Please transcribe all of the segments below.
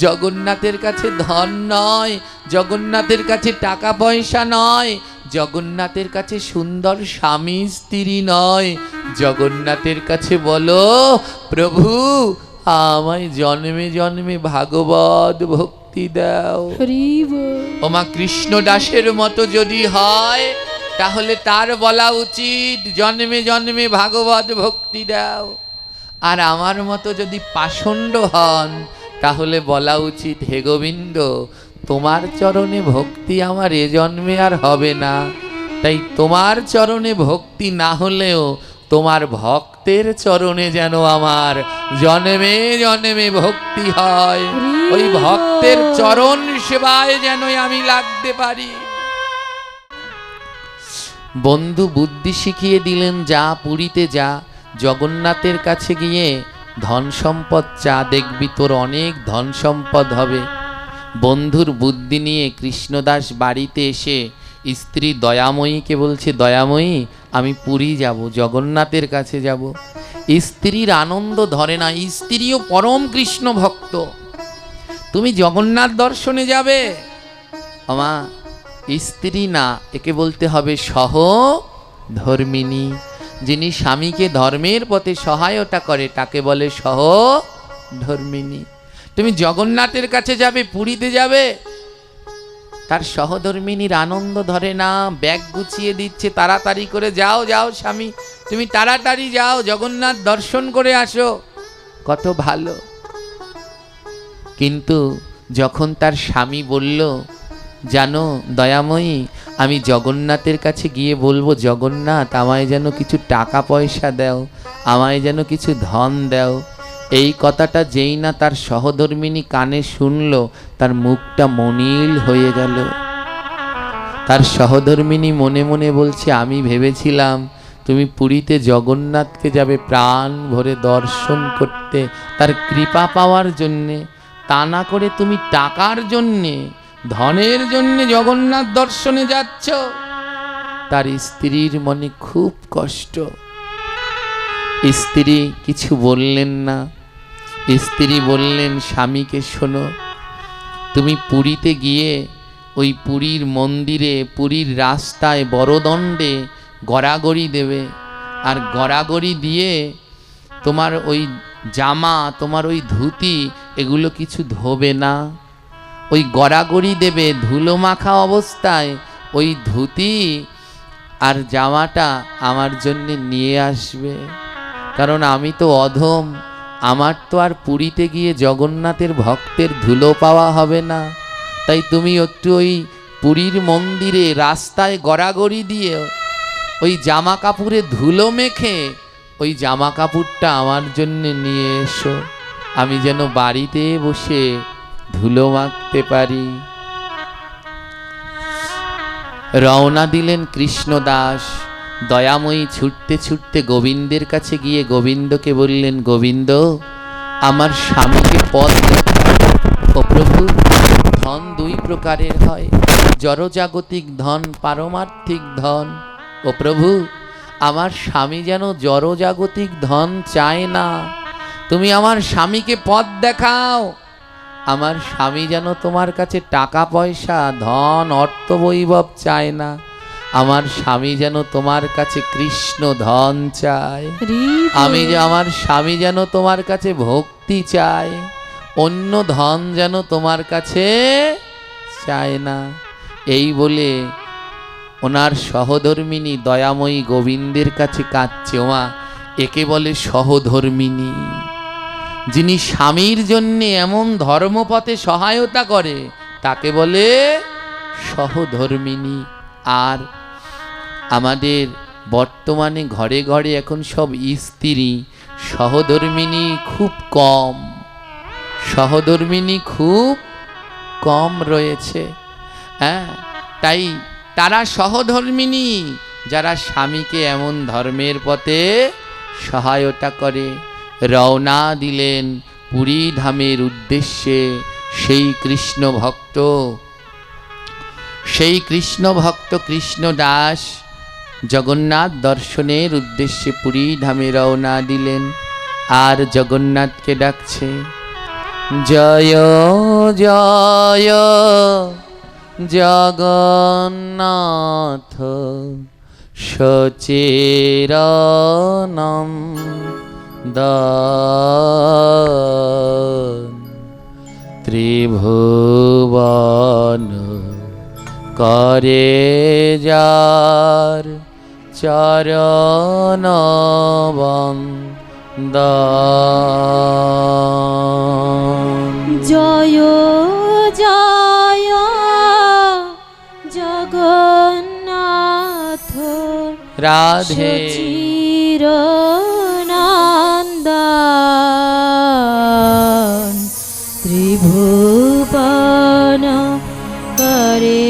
জগন্নাথের কাছে ধন নয়, জগন্নাথের কাছে টাকা পয়সা নয়, জগন্নাথের কাছে সুন্দর স্বামী স্ত্রী নয়, জগন্নাথের কাছে বলো প্রভু আমায় জন্মে জন্মে ভাগবত ভক্তি দাও। ওমা কৃষ্ণ দাসের মতো যদি হয় তাহলে তার বলা উচিত জন্মে জন্মে ভাগবত ভক্তি দাও। আর আমার মতো যদি পাষণ্ড হন তাহলে বলা উচিত হে গোবিন্দ তোমার চরণে ভক্তি আমার এ জন্মে আর হবে না, তাই তোমার চরণে ভক্তি না হলেও তোমার ভক্তের চরণে যেন আমার জন্মে জন্মে ভক্তি হয়, ওই ভক্তের চরণ সেবায় যেন আমি লাগতে পারি। বন্ধু বুদ্ধি শিখিয়ে দিলেন, যা পুরীতে যা, জগন্নাথের কাছে গিয়ে ধন সম্পদ চা, দেখবি তোর অনেক ধন সম্পদ হবে। বন্ধুর বুদ্ধি নিয়ে কৃষ্ণদাস বাড়িতে এসে স্ত্রী দয়াময়ীকে বলছে, দয়াময়ী আমি পুরী যাব, জগন্নাথের কাছে যাব। স্ত্রীর আনন্দ ধরে না, স্ত্রীও পরম কৃষ্ণ ভক্ত। তুমি জগন্নাথ দর্শনে যাবে? আমা স্ত্রী না, একে বলতে হবে সহধর্মিণী। যিনি স্বামীকে ধর্মের পথে সহায়তা করে তাকে বলে সহধর্মিণী। তুমি জগন্নাথের কাছে যাবে, পুরীতে যাবে, তার সহধর্মিণীর আনন্দ ধরে না, ব্যাগ গুছিয়ে দিচ্ছে, তাড়াতাড়ি করে যাও যাও স্বামী তুমি তাড়াতাড়ি যাও জগন্নাথ দর্শন করে আসো, কত ভালো। কিন্তু যখন তার স্বামী বলল, জানো দয়াময়ী আমি জগন্নাথের কাছে গিয়ে বলবো জগন্নাথ আমায় যেন কিছু টাকা পয়সা দাও, আমায় যেন কিছু ধন দাও, এই কথাটা যেই না তার সহধর্মিণী কানে শুনল তার মুখটা মলিন হয়ে গেল। তার সহধর্মিণী মনে মনে বলছে, আমি ভেবেছিলাম তুমি পুরীতে জগন্নাথকে যাবে প্রাণ ভরে দর্শন করতে, তার কৃপা পাওয়ার জন্যে, তা না করে তুমি টাকার জন্যে ধনের জন্যে জগন্নাথ দর্শনে যাচ্ছ। তার স্ত্রীর মনে খুব কষ্ট। স্ত্রী কিছু বললেন না। স্ত্রী বললেন, স্বামীকে শোনো, তুমি পুরীতে গিয়ে ওই পুরীর মন্দিরে পুরীর রাস্তায় বড়দণ্ডে গড়াগড়ি দেবে, আর গড়াগড়ি দিয়ে তোমার ওই জামা তোমার ওই ধুতি এগুলো কিছু ধোবে না, ওই গড়াগড়ি দেবে ধুলো মাখা অবস্থায়, ওই ধুতি আর জামাটা আমার জন্য নিয়ে আসবে, কারণ আমি তো অধম, আমার তো আর পুরীতে গিয়ে জগন্নাথের ভক্তের ধুলো পাওয়া হবে না, তাই তুমি একটু ওই পুরীর মন্দিরে রাস্তায় গড়াগড়ি দিয়ে ওই জামা কাপড়ে ধুলো মেখে ওই জামা কাপড়টা আমার জন্য নিয়ে এসো, আমি যেন বাড়িতে বসে ধুলো মাখতে পারি। রওনা দিলেন কৃষ্ণদাস। দয়াময়ী ছুটতে ছুটতে গোবিন্দের কাছে গিয়ে গোবিন্দকে বললেন, গোবিন্দ আমার স্বামীকে পথ দেখাও। ও প্রভু, ধন দুই প্রকারের হয়, জড়জাগতিক ধন, পারমার্থিক ধন। ও প্রভু, আমার স্বামী যেন জড়জাগতিক ধন চায় না, তুমি আমার স্বামীকে পথ দেখাও। আমার স্বামী যেন তোমার কাছে টাকা পয়সা ধন অর্থ বৈভব চায় না, আমার স্বামী যেন তোমার কাছে কৃষ্ণ ধন চায়, আমার স্বামী যেন তোমার কাছে ভক্তি চায়, অন্য ধন যেন তোমার কাছে চায় না। এই বলে ওনার সহধর্মিণী দয়াময়ী গোবিন্দের কাছে কাঁদছে। ওমা, একে বলে সহধর্মিণী। যিনি স্বামীর জন্যে এমন ধর্মপথে সহায়তা করে তাকে বলে সহধর্মিণী। আর আমাদের বর্তমানে ঘরে ঘরে এখন সব স্ত্রী, সহধর্মিণী খুব কম, সহধর্মিণী খুব কম রয়েছে। হ্যাঁ, তাই তারা সহধর্মিণী যারা স্বামীকে এমন ধর্মের পথে সহায়তা করে। রওনা দিলেন পুরী ধামের উদ্দেশ্যে সেই কৃষ্ণ ভক্ত কৃষ্ণদাস জগন্নাথ দর্শনের উদ্দেশ্যে পুরী ধামে রওনা দিলেন। আর জগন্নাথকে ডাকছে, জয় জয় জগন্নাথ সচিরানন্দন ত্রিভুবন করে যার চরণ বন্দন। জয় জয় জগন্নাথ রাধে চিরনন্দন ত্রিভুবন করে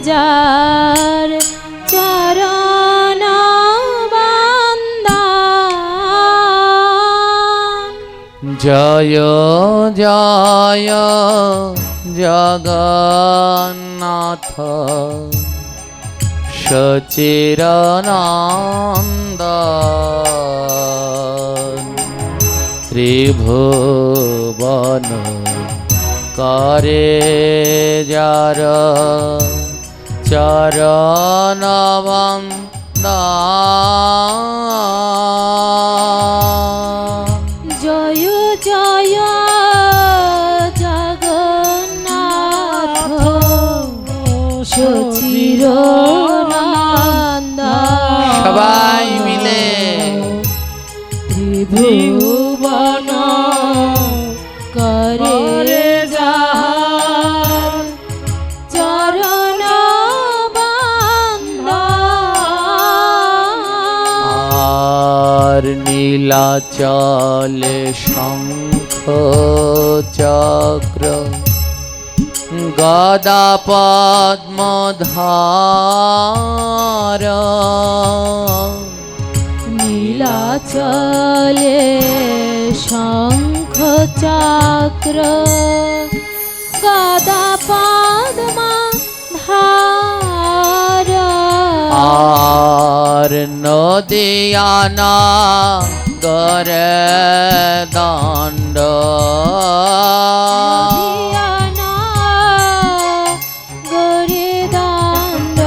যার চরণ বন্দন। জয় জয় জগন্নাথ সচিরানন্দন ত্রিভুবন করে যার চরণ বন্দন। জয় জয় জগন্নাথ সচিরানন্দন সবাই মিলে ত্রিভুবন করে যার চরণ বন্দন। আর নীলাচলে শঙ্খ চক্র গদা পদ্মধার নীলাচলে শঙ্খ চক্র গদা পদ্মধার আর নদিয়ানা গরে দণ্ড নদিয়ানা গরে দণ্ড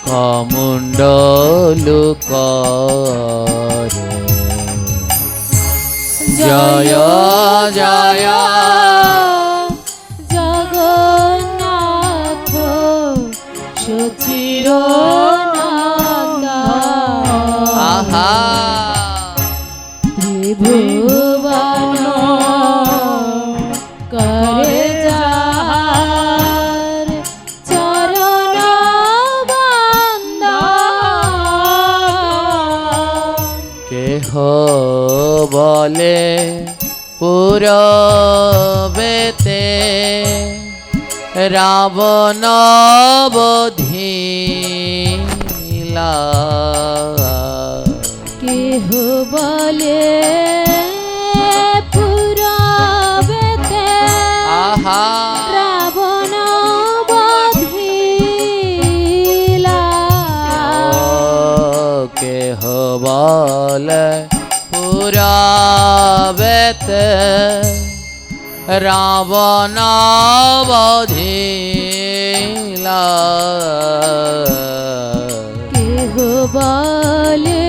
কমণ্ডলু কর। জয় জয় জগন্নাথ সচিরানন্দন আহা ত্রিভুবন করে যার চরণ বন্দন। কেহ বলে পুরবেতে রাবণ বধিলা কেহ বলে পুরবেতে আহা রাবণ বধিলা কেহ বলে পুরবেতে রাবণ বধিলা কেহ বলে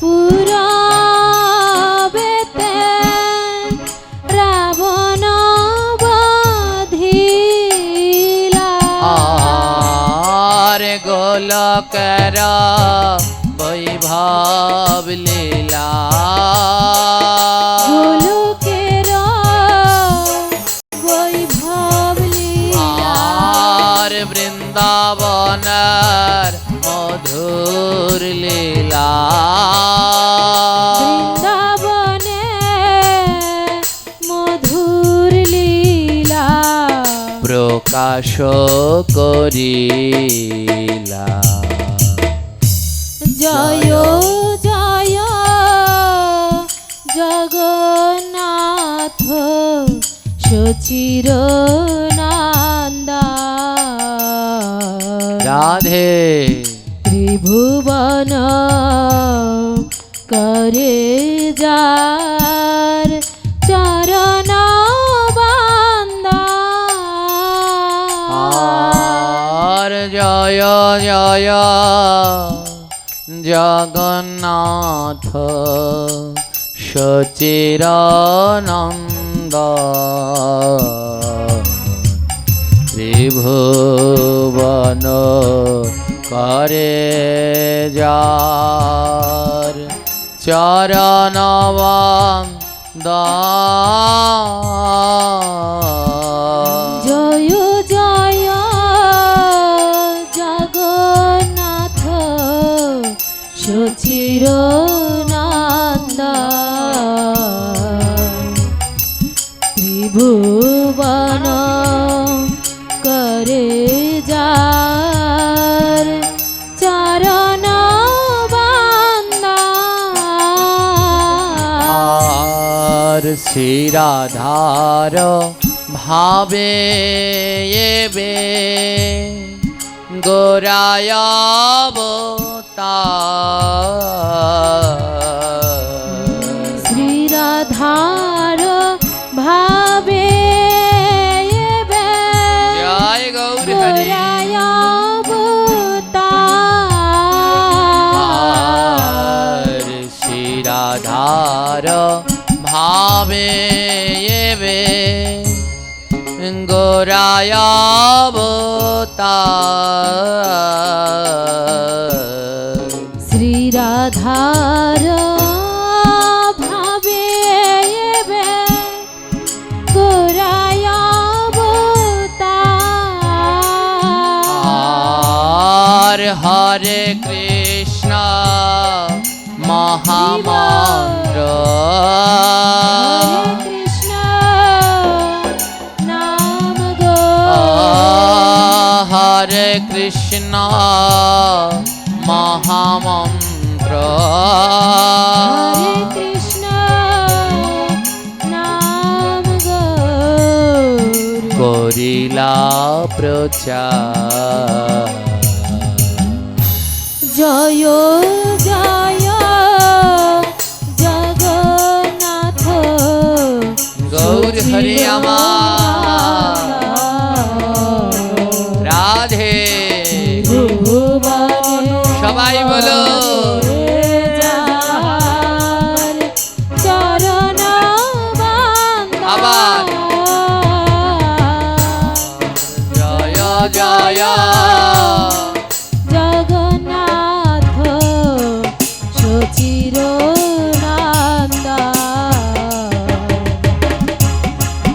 পুরবেতে রাবণ বধিলা আর গোলকের বৈভব লীলা গোলকের বৈভব লীলা আর বৃন্দাবনের মধুর লীলা বৃন্দাবনে মধুর লীলা প্রকাশ করিলা। জয় জয় জগন্নাথ সচিরানন্দন রাধে ত্রিভুবন করে যার চরণ জয় জগন্নাথ সচিরানন্দ ত্রিভুবন করে যার চরণবন্দন জয় জয় জগন্নাথ সচির ত্রিভুবন করে যার চরণ আর শ্রীরাধার ভাবে এবে গোরায় অবতার শ্রীরাধার ভাবে এবে জয় গৌর হরি গোরায় অবতার। শ্রীরাধার ভাবে এবে গোরায় অবতার শ্রীরাধার ভাবে এবে গোরায় অবতার। আর হরে কৃষ্ণ মহামন্ত্র হরে কৃষ্ণ নাম গো হরে কৃষ্ণ মহামন্ত্র হরে কৃষ্ণ নাম গো করিলা প্রচার জয় জয় জগন্নাথ গৌর হরি আমার রাধে সবাই বলো চরণ আবার। জয় জয় জগন্নাথ সচির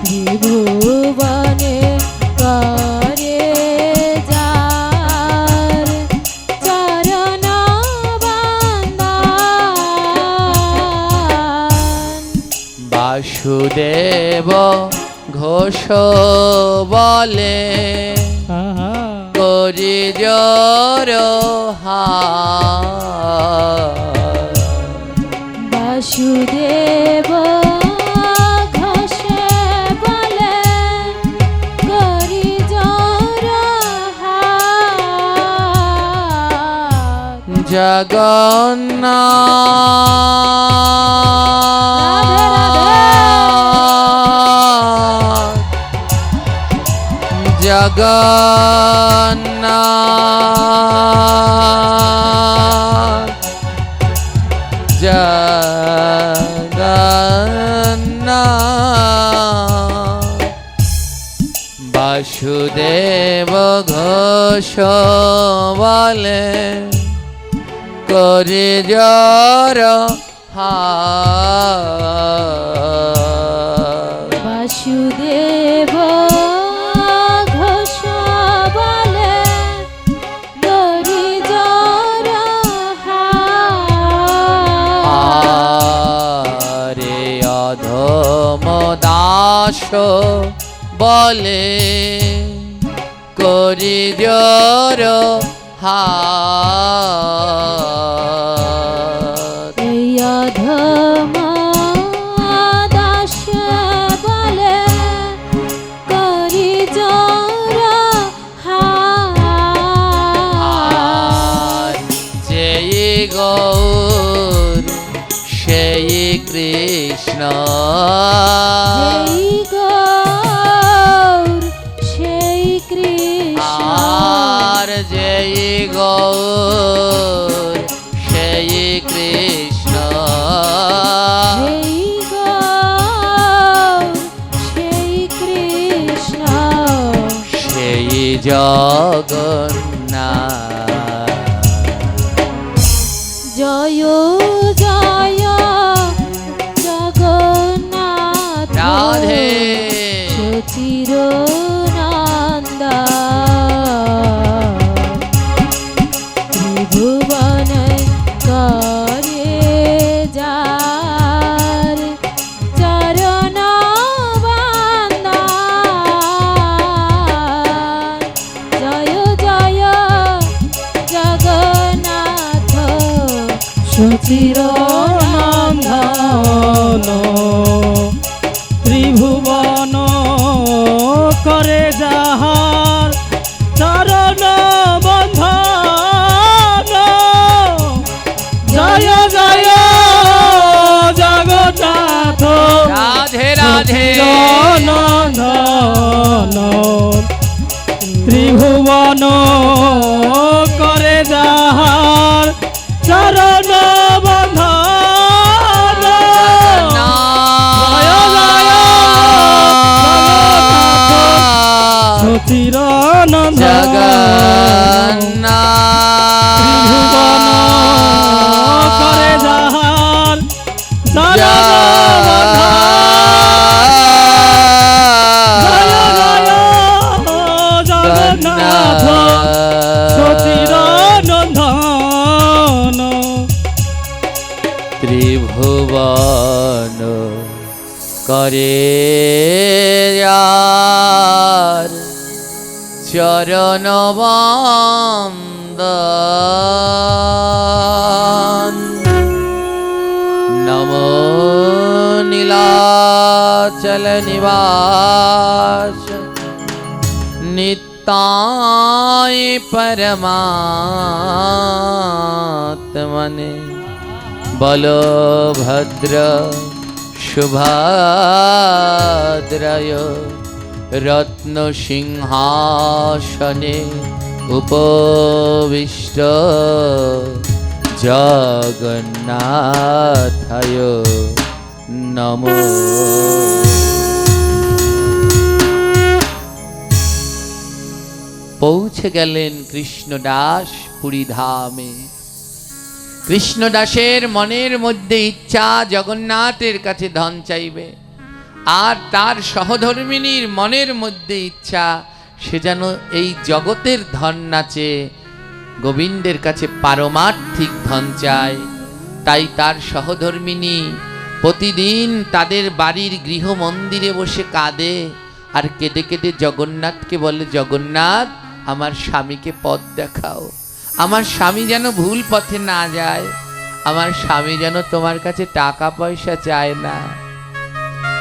ত্রিভুবনে করে যার চরণ বাসুদেব ঘোষ বলে করি জোর বাসুদেব ঘোষে বলে করি জোর হাত। জগন্নাথ জগন্নাথ বাসুদেব ঘোষ বলে করে জর বাসুদেব ঘোষ বলে করি জোর হাত। রে অধম দাস বলে করি জর হাত এই অধম দাস বলে করি জোর হাত। যেই গৌর সেই কৃষ্ণ যেই গৌর সেই কৃষ্ণ আর যেই গৌর সেই কৃষ্ণ সেই গৌর সেই কৃষ্ণ সেই জগন্নাথ। জয় জয় জগন্নাথ রাধে চির নন্দা ত্রিভুবন করে যার চরণ বন্দন। জয় জয় জগন্নাথ সুচির নন্দন ত্রিভুবন করে যাহার চরণ বন্ধন। জয় জয় জগন্নাথ রাধে রাধে নন্দন ত্রিভুবন করে যাহার চরণ বন্ধন। জয় জয় জগন্নাথ সচির নন্দন ত্রিভুবন করে যাহার চরণ বন্ধন। জয় জয় জগন্নাথ সচির নন্দন ত্রিভুবন করে যার চরণ বন্দন। নমো নীলাচল নিবাস নিত্যায় পরমাত্মনে বলভদ্র শুভাদ্রয় রত্ন সিংহাসনে উপবিষ্ট জগন্নাথায় নমো। পৌঁছে গেলেন কৃষ্ণদাস পুরীধামে। কৃষ্ণদাসের মনের মধ্যে ইচ্ছা জগন্নাথের কাছে ধন চাইবে, আর তার সহধর্মিনীর মনের মধ্যে ইচ্ছা সে যেন এই জগতের ধন নাচে গোবিন্দের কাছে পারমার্থিক ধন চায়। তাই তার সহধর্মিনী প্রতিদিন তাদের বাড়ির গৃহ মন্দিরে বসে কাঁদে, আর কেঁদে কেঁদে জগন্নাথকে বলে, জগন্নাথ আমার স্বামীকে পথ দেখাও, আমার স্বামী যেন ভুল পথে না যায়, আমার স্বামী যেন তোমার কাছে টাকা পয়সা চায় না।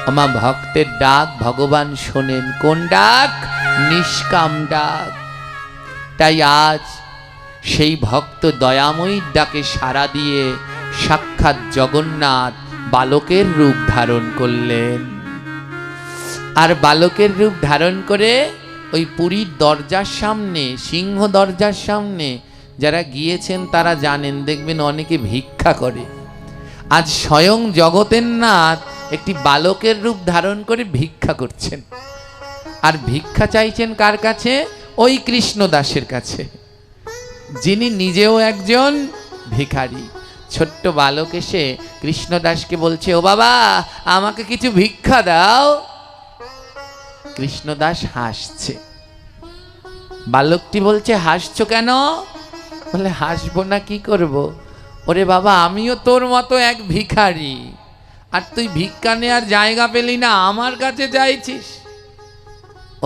আমার ভক্তের ডাক ভগবান শোনেন। কোন ডাক? নিষ্কাম ডাক। তাই আজ সেই ভক্ত দয়াময়ীর ডাকে সাড়া দিয়ে সাক্ষাৎ জগন্নাথ বালকের রূপ ধারণ করলেন। আর বালকের রূপ ধারণ করে ওই পুরীর দরজার সামনে, সিংহ দরজার সামনে যারা গিয়েছেন তারা জানেন, দেখবেন অনেকে ভিক্ষা করে। আজ স্বয়ং জগতের নাথ একটি বালকের রূপ ধারণ করে ভিক্ষা করছেন। আর ভিক্ষা চাইছেন কার কাছে? ওই কৃষ্ণদাসের কাছে, যিনি নিজেও একজন ভিখারি। ছোট্ট বালক এসে কৃষ্ণদাসকে বলছে, ও বাবা আমাকে কিছু ভিক্ষা দাও। কৃষ্ণদাস হাসছে। বালকটি বলছে, হাসছো কেন? বলে, হাসবো না কি করব? ওরে বাবা আমিও তোর মতো এক ভিখারি, আর তুই ভিক্ষা নেওয়ার জায়গা পেলি না, আমার কাছে চাইছিস।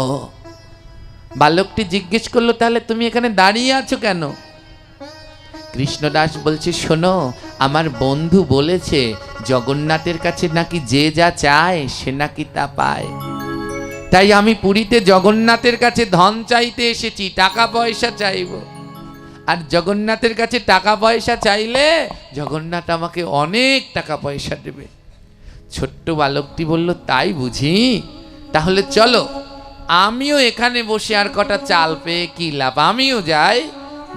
ও, বালকটি জিজ্ঞেস করলো, তাহলে তুমি এখানে দাঁড়িয়ে আছো কেন? কৃষ্ণদাস বলছে, শোনো, আমার বন্ধু বলেছে জগন্নাথের কাছে নাকি যে যা চায় সে নাকি তা পায়। তাই আমি পুরীতে জগন্নাথের কাছে ধন চাইতে এসেছি, টাকা পয়সা চাইব। আর জগন্নাথের কাছে টাকা পয়সা চাইলে জগন্নাথ আমাকে অনেক টাকা পয়সা দেবে। ছোট্ট বালকটি বলল, তাই বুঝি? তাহলে চলো, আমিও এখানে বসে আর কটা চাল পেয়ে কি লাভ, আমিও যাই।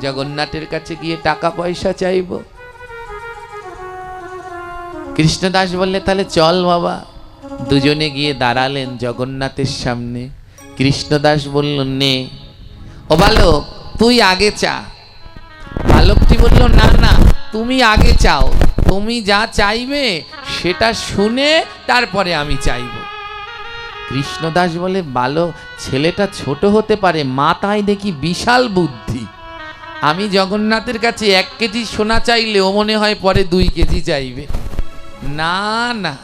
জগন্নাথের কাছে গিয়ে টাকা পয়সা চাইব। কৃষ্ণদাস বললে তাহলে চল বাবা। দুজনে গিয়ে দাঁড়ালেন জগন্নাথের সামনে। কৃষ্ণদাস বলল নে ও বালক তুই আগে চা। বালকটি বলল না না তুমি আগে চাও, তুমি যা চাইবে সেটা শুনে তারপরে আমি চাইব। কৃষ্ণদাস বলে বালক ছেলেটা ছোট হতে পারে, মাথায় দেখি বিশাল বুদ্ধি। আমি জগন্নাথের কাছে 1 কেজি সোনা চাইলে ও মনে হয় পরে 2 কেজি চাইবে। না না,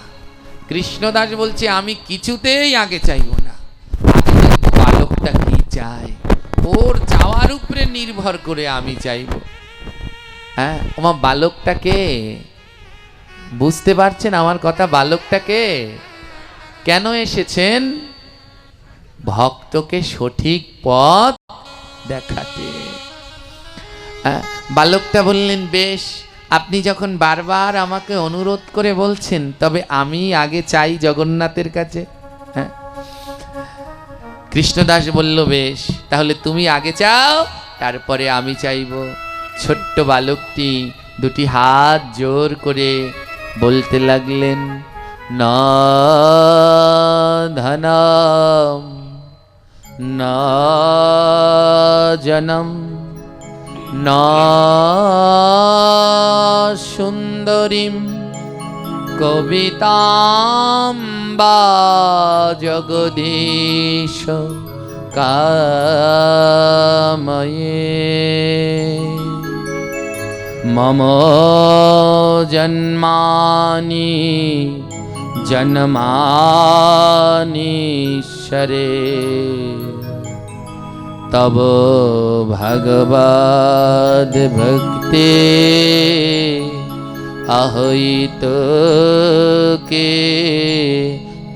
কৃষ্ণদাস বলছে আমি কিছুতেই আগে চাইব না, আগে দেখব বালকটা কি চায়, ওর চাওয়ার উপরে নির্ভর করে আমি চাইব। হ্যাঁ আমার বালকটাকে বুঝতে পারছেন আমার কথা? বালকটাকে কেন এসেছেন? ভক্তকে সঠিক পথ দেখাতে। বালকটা বললেন বেশ, আপনি যখন বারবার আমাকে অনুরোধ করে বলছেন তবে আমি আগে চাই জগন্নাথের কাছে। হ্যাঁ কৃষ্ণদাস বলল বেশ তাহলে তুমি আগে চাও তারপরে আমি চাইব। ছোট্ট বালকটি 2টি হাত জোর করে বলতে লাগলেন ন ধনম ন জনম ন সুন্দরীম কবিতাম বা জগদীশ কাময়ে মম জন্মানি জন্মানীশ্বরে তব ভগবদ ভক্তি অহৈত কে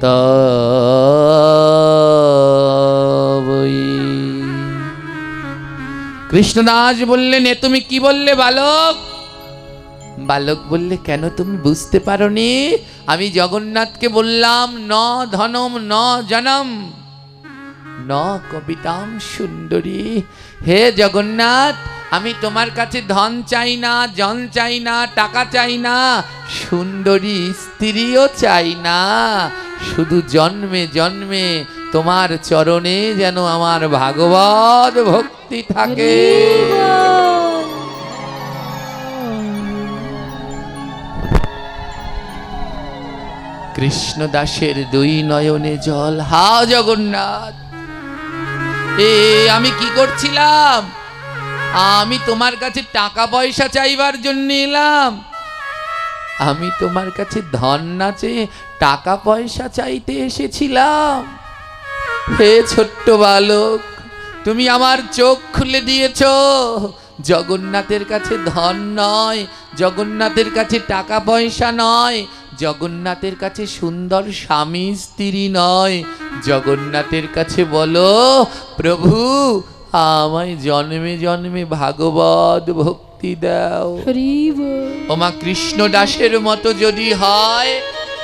তবই। কৃষ্ণদাস বললেন এ তুমি কি বললে বালক? বালক বললে কেন তুমি বুঝতে পারোনি? আমি জগন্নাথকে বললাম ন ধনম ন জনম ন কবিতাম সুন্দরী। হে জগন্নাথ আমি তোমার কাছে ধন চাই না, জন চাই না, টাকা চাই না, সুন্দরী স্ত্রীও চাই না, শুধু জন্মে জন্মে তোমার চরণে যেন আমার ভাগবত ভক্তি থাকে। কৃষ্ণদাসের 2 নয়নে জল। হা জগন্নাথ আমি কি করছিলাম? আমি তোমার কাছে টাকা পয়সা চাইবার জন্য এলাম? আমি তোমার কাছে ধন না চেয়ে টাকা পয়সা চাইতে এসেছিলাম? হে ছোট্ট বালক তুমি আমার চোখ খুলে দিয়েছ। জগন্নাথের কাছে ধন নয়, জগন্নাথের কাছে টাকা পয়সা নয়, জগন্নাথের কাছে সুন্দর স্বামী স্ত্রী নয়, জগন্নাথের কাছে বলো প্রভু আমায় জন্মে জন্মে ভাগবত ভক্তি দাও। ওমা কৃষ্ণদাসের মতো যদি হয়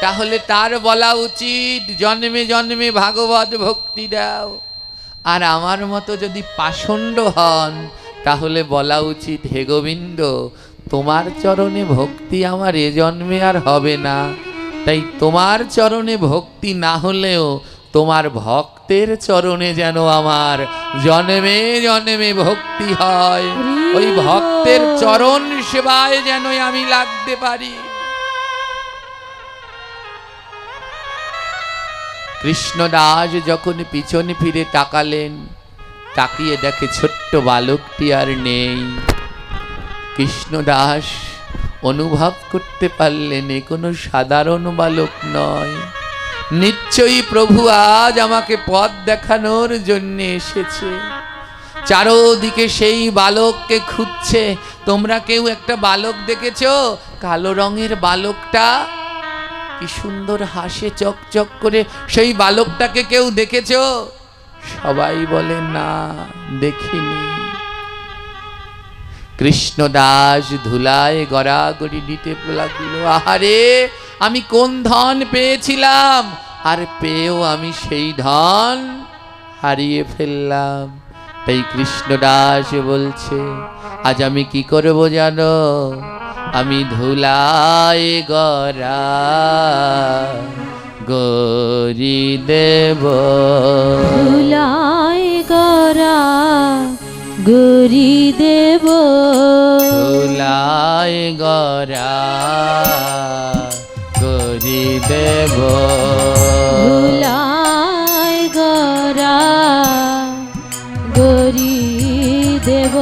তাহলে তার বলা উচিত জন্মে জন্মে ভাগবত ভক্তি দাও। আর আমার মতো যদি পাষণ্ড হন তাহলে বলা উচিত হে গোবিন্দ তোমার চরণে ভক্তি আমার এ জন্মে আর হবে না, তাই তোমার চরণে ভক্তি না হলেও তোমার ভক্তের চরণে যেন আমার জন্মে জন্মে ভক্তি হয়, ওই ভক্তের চরণ সেবায় যেন আমি লাগতে পারি। কৃষ্ণদাস যখন পিছনে ফিরে তাকালেন, তাকিয়ে দেখে ছোট্ট বালকটি আর নেই। কৃষ্ণদাস অনুভব করতে পারলেন এ কোনো সাধারণ বালক নয়, নিশ্চয়ই প্রভু আজ আমাকে পথ দেখানোর জন্য এসেছে। চারোদিকে সেই বালককে খুঁজছে। তোমরা কেউ একটা বালক দেখেছো? কালো রঙের বালকটা কি সুন্দর হাসে চকচক করে, সেই বালকটাকে কেউ দেখেছো? সবাই বলে না, দেখিনি। কৃষ্ণদাস ধুলায় গড়াগড়ি দিতে লাগলো, আহারে আমি কোন ধন পেয়েছিলাম, আর পেয়েও আমি সেই ধন হারিয়ে ফেললাম। তাই কৃষ্ণদাস বলছে আজ আমি কি করব জানো, আমি ধুলায় গড়া গরি দেব, ধুলায় গড়া গরি দেব, ধুলায় গড়া গরি দেব, ধুলায় গড়া গরি দেব।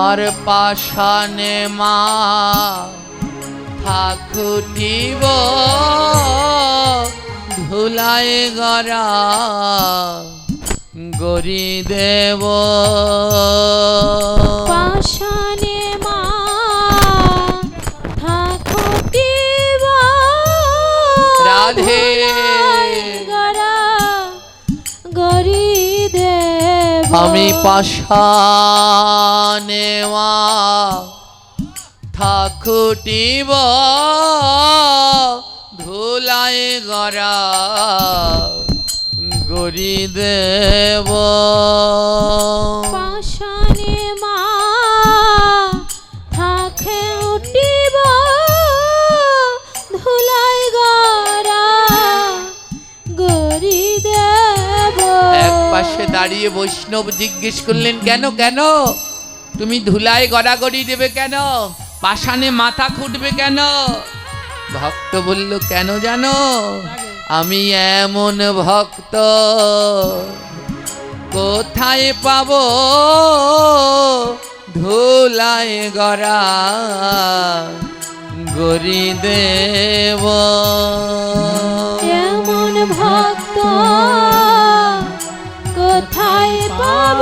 আর পাশানে মা থাকুটিব, ধুলায় গড়া গরি দেব, পাশানে মা থাকুটিব, রাধে। ধুলায় গড়া গরি দেব। আমি পাশানে মা থাকুটিব, ধুলায় গড়া গরি দেব, পাশানে মা থাকে উঠিব, ধুলাই গড়া গরি দেব। এক পাশে দাঁড়িয়ে বৈষ্ণব জিজ্ঞেস করলেন, কেন কেন তুমি ধুলায় গড়াগড়ি দেবে কেন, পাষাণে মাথা খুঁটবে কেন? ভক্ত বলল, কেন জানো, আমি এমন ভক্ত কোথায় পাবো ধুলায় গড়া গরি দেব, এমন ভক্ত কোথায় পাব,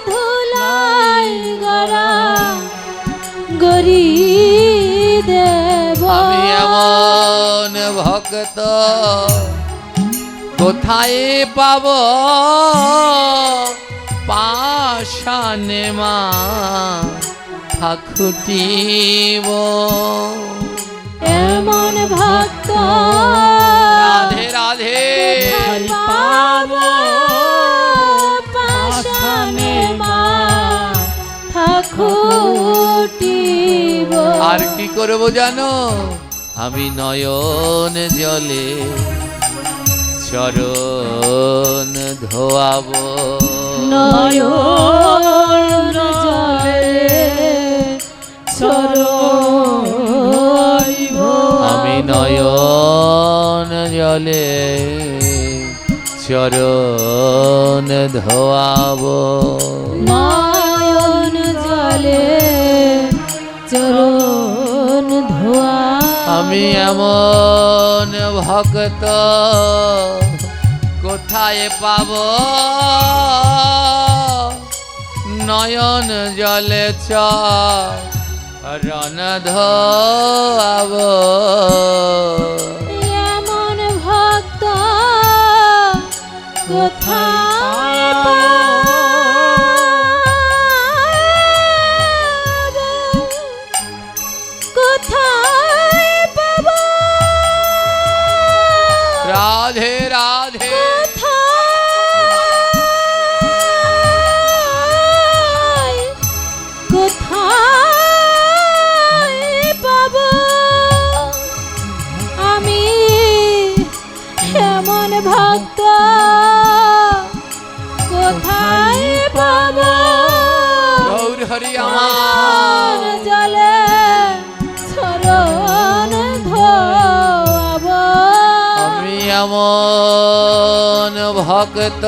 ধুলাই গড়া গরি দেব। আমি এমন ভক্ত কোথায় পাব, পাষাণে মা থাকুটিব, এমন ভক্ত রাধে রাধে। কোথায় পাব, পাশানে মা থাকুটিব। আর কি করব জানো, আমি নয়ন জলে চরণ ধোয়াবো, নয়ন জলে চরণ আমি নয়ন জলে চরণ ধোয়াবো, নয়ন জলে চরণ ধোয়া। আমি এমন ভক্ত কোথায় পাব, নয়ন জলে চরণ ধোয়াবো, এমন ভক্ত কোথায় পাব, কোথায় পাব, রাধে রাধে। কোথায় পাব, আমি এমন ভক্ত কোথায় পাব, গৌর হরি আমার জলে চরণ ধোয়াব, আমি এমন ভক্ত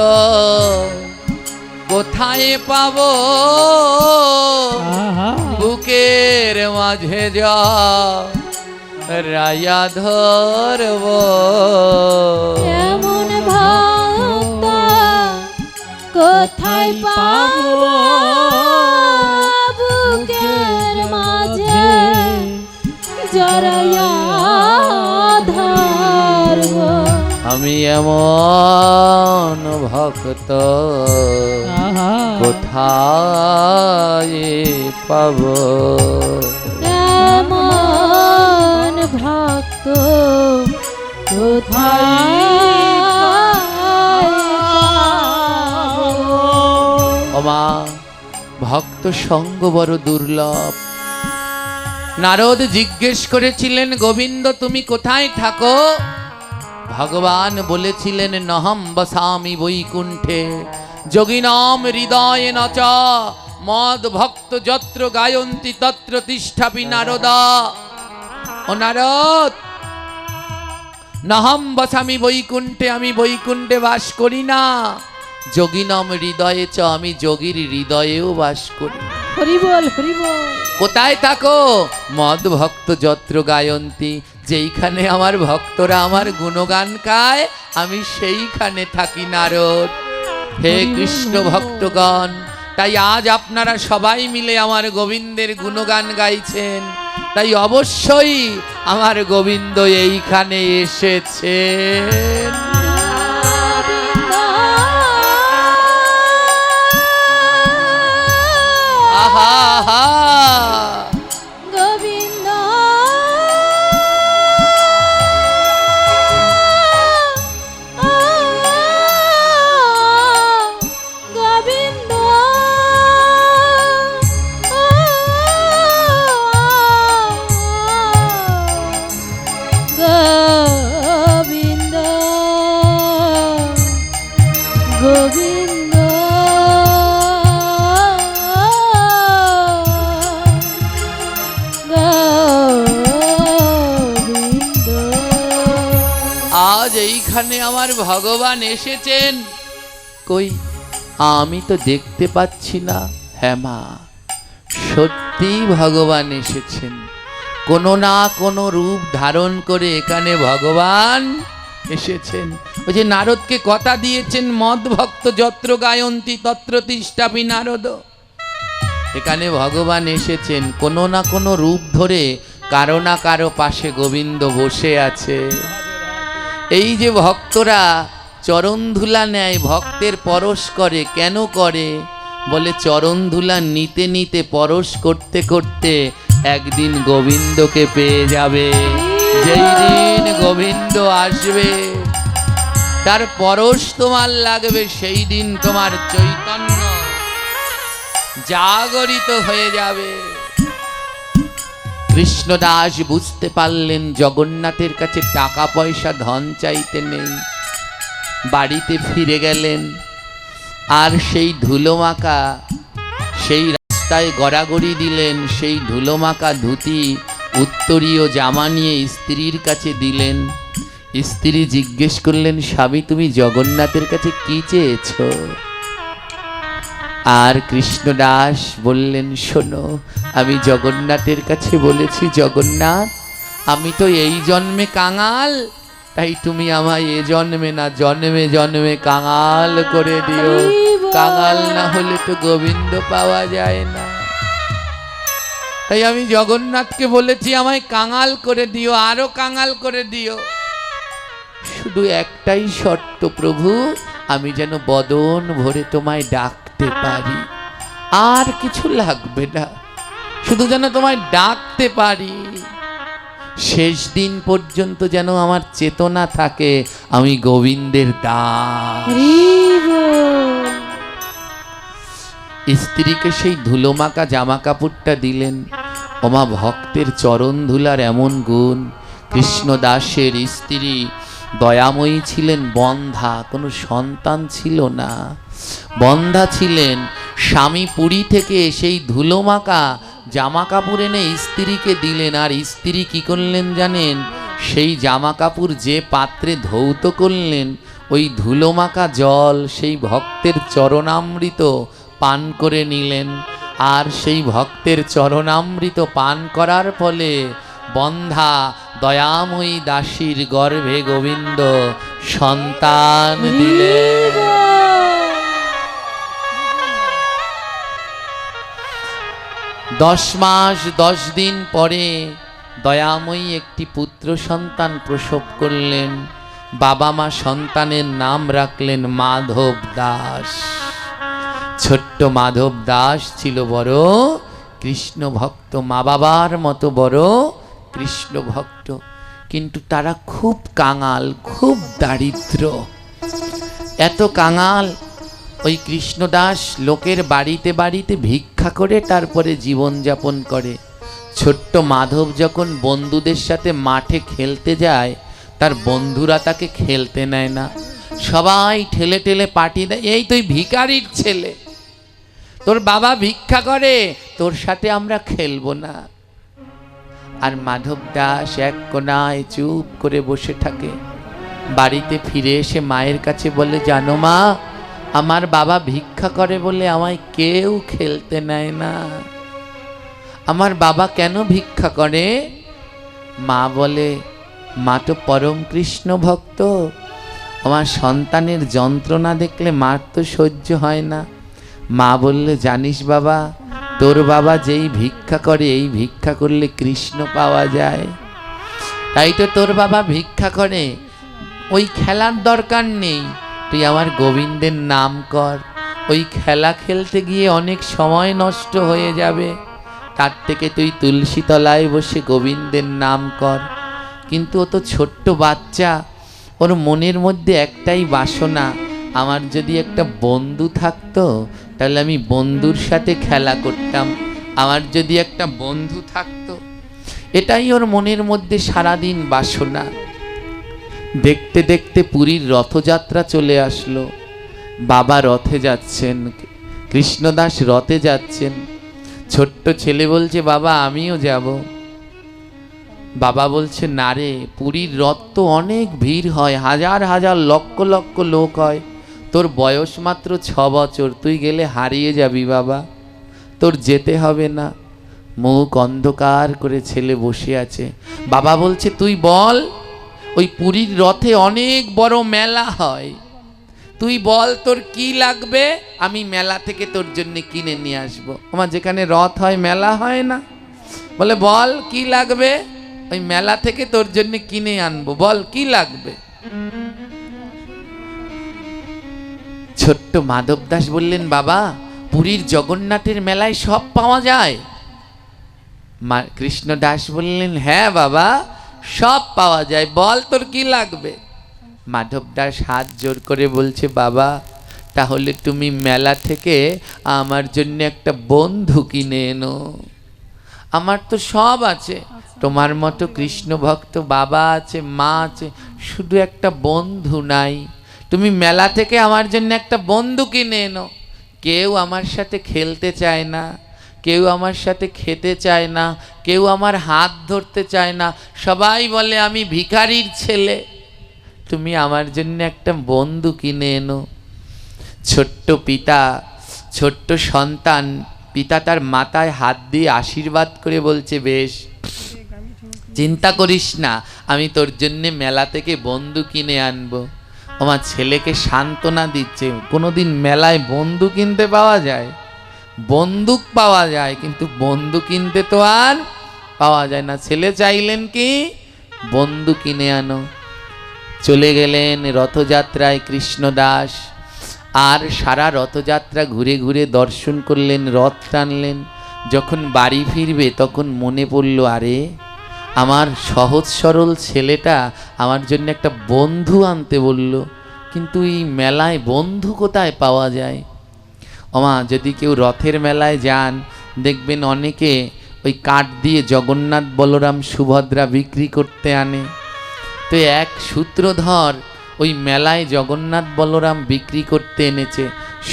কোথায় পাব, বুকের মাঝে যা রায়া ধরব, এমন ভক্ত কোথায় পাব, বুকের মাঝে জড়াইয়া ধরব, আমি এমন ভক্ত কোথায় পাব, এমন ভক্ত কোথায় পাব। ও মা ভক্ত সঙ্গ বড় দুর্লভ। নারদ জিজ্ঞেস করেছিলেন, গোবিন্দ তুমি কোথায় থাকো? ভগবান বলেছিলেন, নহম বসামি বৈকুণ্ঠে যোগিনাম হৃদয়ে নচ মদ ভক্ত যত্র গায়ন্তি তত্র তিষ্ঠাপি নারদা। ও নারদ, নহম বসামি বৈকুণ্ঠে, আমি বৈকুণ্ঠে বাস করি না। যোগিনম হৃদয়ে চ, আমি যোগীর হৃদয়েও বাস করি। হরি বল, হরি বল। কোথায় থাকো? মদ ভক্ত যত্র গায়ন্তী, যেইখানে আমার ভক্তরা আমার গুণগান গায় আমি সেইখানে থাকি নারদ। হে কৃষ্ণ ভক্তগণ, তাই আজ আপনারা সবাই মিলে আমার গোবিন্দের গুণগান গাইছেন, তাই অবশ্যই আমার গোবিন্দ এইখানে এসেছেন। আহা আহা, গোবিন্দ গোবিন্দ গোবিন্দ গোবিন্দ আজ এইখানে আমার ভগবান এসেছেন, কই আমি তো দেখতে পাচ্ছি না। হ্যাঁ মা, সত্যি ভগবান এসেছেন, কোনো না কোনো রূপ ধারণ করে এখানে ভগবান এসেছেন। ওই যে নারদকে কথা দিয়েছেন, মদ ভক্ত যত্র গায়ন্তী তত্র তিষ্ঠাপি নারদ, এখানে ভগবান এসেছেন কোনো না কোনো রূপ ধরে, কারো না কারো পাশে গোবিন্দ বসে আছে। এই যে ভক্তরা চরণ ধুলা নেয়, ভক্তের পরশ করে, কেন করে? বলে চরণ ধুলা নিতে নিতে পরশ করতে করতে একদিন গোবিন্দকে পেয়ে যাবে। যেই দিন গোবিন্দ আসবে, তার পরশ তোমার লাগবে, সেই দিন তোমার চৈতন্য জাগরিত হয়ে যাবে। কৃষ্ণদাস বুঝতে পারলেন জগন্নাথের কাছে টাকা পয়সা ধন চাইতে নেই, বাড়িতে ফিরে গেলেন। আর সেই ধুলোমাখা, সেই রাস্তায় গড়াগড়ি দিলেন, সেই ধুলোমাখা ধুতি উত্তরীয় জামা নিয়ে স্ত্রীর কাছে দিলেন। স্ত্রী জিজ্ঞেস করলেন, স্বামী তুমি জগন্নাথের কাছে কি চেয়েছো? আর কৃষ্ণদাস বললেন, শোনো, আমি জগন্নাথের কাছে বলেছি, জগন্নাথ আমি তো এই জন্মে কাঙাল, তাই তুমি আমায় এ জন্মে না জন্মে জন্মে কাঙাল করে দিও। কাঙাল না হলে তো গোবিন্দ পাওয়া যায় না, তাই আমি জগন্নাথকে বলেছি আমায় কাঙাল করে দিও, আরো কাঙাল করে দিও। শুধু একটাই শর্ত প্রভু, আমি যেন বদন ভরে তোমায় ডাকতে পারি, আর কিছু লাগবে না, শুধু যেন তোমায় ডাকতে পারি। শেষ দিন পর্যন্ত যেন আমার চেতনা থাকে আমি গোবিন্দের দাস। স্ত্রীকে সেই ধুলোমাখা জামা কাপড়টা দিলেন। ওমা, ভক্তের চরণ ধুলার এমন গুণ। কৃষ্ণদাসের স্ত্রী দয়াময়ী ছিলেন, বন্ধা, কোনো সন্তান ছিল না, বন্ধা ছিলেন। স্বামী পুরী থেকে সেই ধুলোমাখা জামা কাপড় এনে স্ত্রীকে দিলেন। আর স্ত্রী কি করলেন জানেন? সেই জামা কাপড় যে পাত্রে ধৌত করলেন, ওই ধুলোমাখা জল সেই ভক্তের চরণামৃত পান করে নিলেন। আর সেই ভক্তের চরণামৃত পান করার ফলে বন্ধা দয়াময়ী দাসীর গর্ভে গোবিন্দ সন্তান দিলেন। 10 মাস 10 দিন পরে দয়াময়ী একটি পুত্র সন্তান প্রসব করলেন। বাবা মা সন্তানের নাম রাখলেন মাধব দাস। ছোট্ট মাধব দাস ছিল বড় কৃষ্ণ ভক্ত, মা বাবার মতো বড় কৃষ্ণ ভক্ত, কিন্তু তারা খুব কাঙাল, খুব দারিদ্র। এত কাঙাল, ওই কৃষ্ণদাস লোকের বাড়িতে বাড়িতে ভিক্ষা করে তারপরে জীবনযাপন করে। ছোট্ট মাধব যখন বন্ধুদের সাথে মাঠে খেলতে যায়, তার বন্ধুরা তাকে খেলতে নেয় না, সবাই ঠেলে ঠেলে পাঠিয়ে দেয়, এই তুই ভিখারির ছেলে, তোর বাবা ভিক্ষা করে, তোর সাথে আমরা খেলবো না। আর মাধব দাস এক কোণায় চুপ করে বসে থাকে। বাড়িতে ফিরে এসে মায়ের কাছে বলে, জানো মা, আমার বাবা ভিক্ষা করে বলে আমায় কেউ খেলতে নেয় না। আমার বাবা কেন ভিক্ষা করে? মা বলে, মা তো পরম কৃষ্ণ ভক্ত, আমার সন্তানের যন্ত্রণা দেখলে মার তো সহ্য হয় না। মা বললে, জানিস বাবা, তোর বাবা যেই ভিক্ষা করে, এই ভিক্ষা করলে কৃষ্ণ পাওয়া যায়, তাই তো তোর বাবা ভিক্ষা করে। ওই খেলার দরকার নেই, তুই আমার গোবিন্দের নাম কর। ওই খেলা খেলতে গিয়ে অনেক সময় নষ্ট হয়ে যাবে, তার থেকে তুই তুলসী তলায় বসে গোবিন্দের নাম কর। কিন্তু ও তো ছোট্ট বাচ্চা, ওর মনের মধ্যে একটাই বাসনা, আমার যদি একটা বন্ধু থাকতো তাহলে আমি বন্ধুর সাথে খেলা করতাম, আমার যদি একটা বন্ধু থাকতো। এটাই ওর মনের মধ্যে সারাদিন বাসনা। দেখতে দেখতে পুরীর রথযাত্রা চলে আসলো। বাবা রথে যাচ্ছেন, কৃষ্ণদাস রথে যাচ্ছেন। ছোট্ট ছেলে বলছে, বাবা আমিও যাব। বাবা বলছে, না রে, পুরীর রথ তো অনেক ভিড় হয়, হাজার হাজার লক্ষ লক্ষ লোক হয়, তোর বয়স মাত্র 6 বছর, তুই গেলে হারিয়ে যাবি বাবা, তোর যেতে হবে না। মুখ অন্ধকার করে ছেলে বসে আছে। বাবা বলছে, তুই বল, ওই পুরীর রথে অনেক বড় মেলা হয়, তুই বল তোর কি লাগবে, আমি মেলা থেকে তোর জন্য কিনে নিয়ে আসবো। আমার যেখানে রথ হয় মেলা হয় না? বলে, বল কি লাগবে, ওই মেলা থেকে তোর জন্য কিনে আনবো, বল কি লাগবে। ছোট্ট মাধব দাস বললেন, বাবা পুরীর জগন্নাথের মেলায় সব পাওয়া যায়? কৃষ্ণ দাস বললেন, হ্যাঁ বাবা, সব পাওয়া যায়, বল তোর কি লাগবে। মাধব দাস হাত জোর করে বলছে, বাবা তাহলে তুমি মেলা থেকে আমার জন্য একটা বন্ধু কিনে এনো। আমার তো সব আছে, তোমার মতো কৃষ্ণ ভক্ত বাবা আছে, মা আছে, শুধু একটা বন্ধু নাই। তুমি মেলা থেকে আমার জন্য একটা বন্ধু কিনে এনো। কেউ আমার সাথে খেলতে চায় না, কেউ আমার সাথে খেতে চায় না, কেউ আমার হাত ধরতে চায় না, সবাই বলে আমি ভিখারির ছেলে। তুমি আমার জন্য একটা বন্ধু কিনে এনো। ছোট্ট পিতা, ছোট্ট সন্তান, পিতা তার মাথায় হাত দিয়ে আশীর্বাদ করে বলছে, বেশ, চিন্তা করিস না, আমি তোর জন্যে মেলা থেকে বন্ধু কিনে আনবো। আমার ছেলেকে সান্ত্বনা দিচ্ছে, কোনোদিন মেলায় বন্ধু কিনতে পাওয়া যায়? বন্দুক পাওয়া যায়, কিন্তু বন্ধু কিনতে তো আর পাওয়া যায় না। ছেলে চাইলেন কি, বন্ধু কিনে আনো। চলে গেলেন রথযাত্রায় কৃষ্ণদাস, আর সারা রথযাত্রা ঘুরে ঘুরে দর্শন করলেন, রথ টানলেন। যখন বাড়ি ফিরবে তখন মনে পড়ল, আরে আমার সহজ সরল ছেলেটা আমার জন্য একটা বন্ধু আনতে বলল, কিন্তু এই মেলায় বন্ধু কোথায় পাওয়া যায়? ওমা, যদি কেউ রথের মেলায় যান, দেখবেন অনেকে ওই কাঠ দিয়ে জগন্নাথ বলরাম সুভদ্রা বিক্রি করতে আনে। তো এক সূত্রধর ওই মেলায় জগন্নাথ বলরাম বিক্রি করতে এনেছে,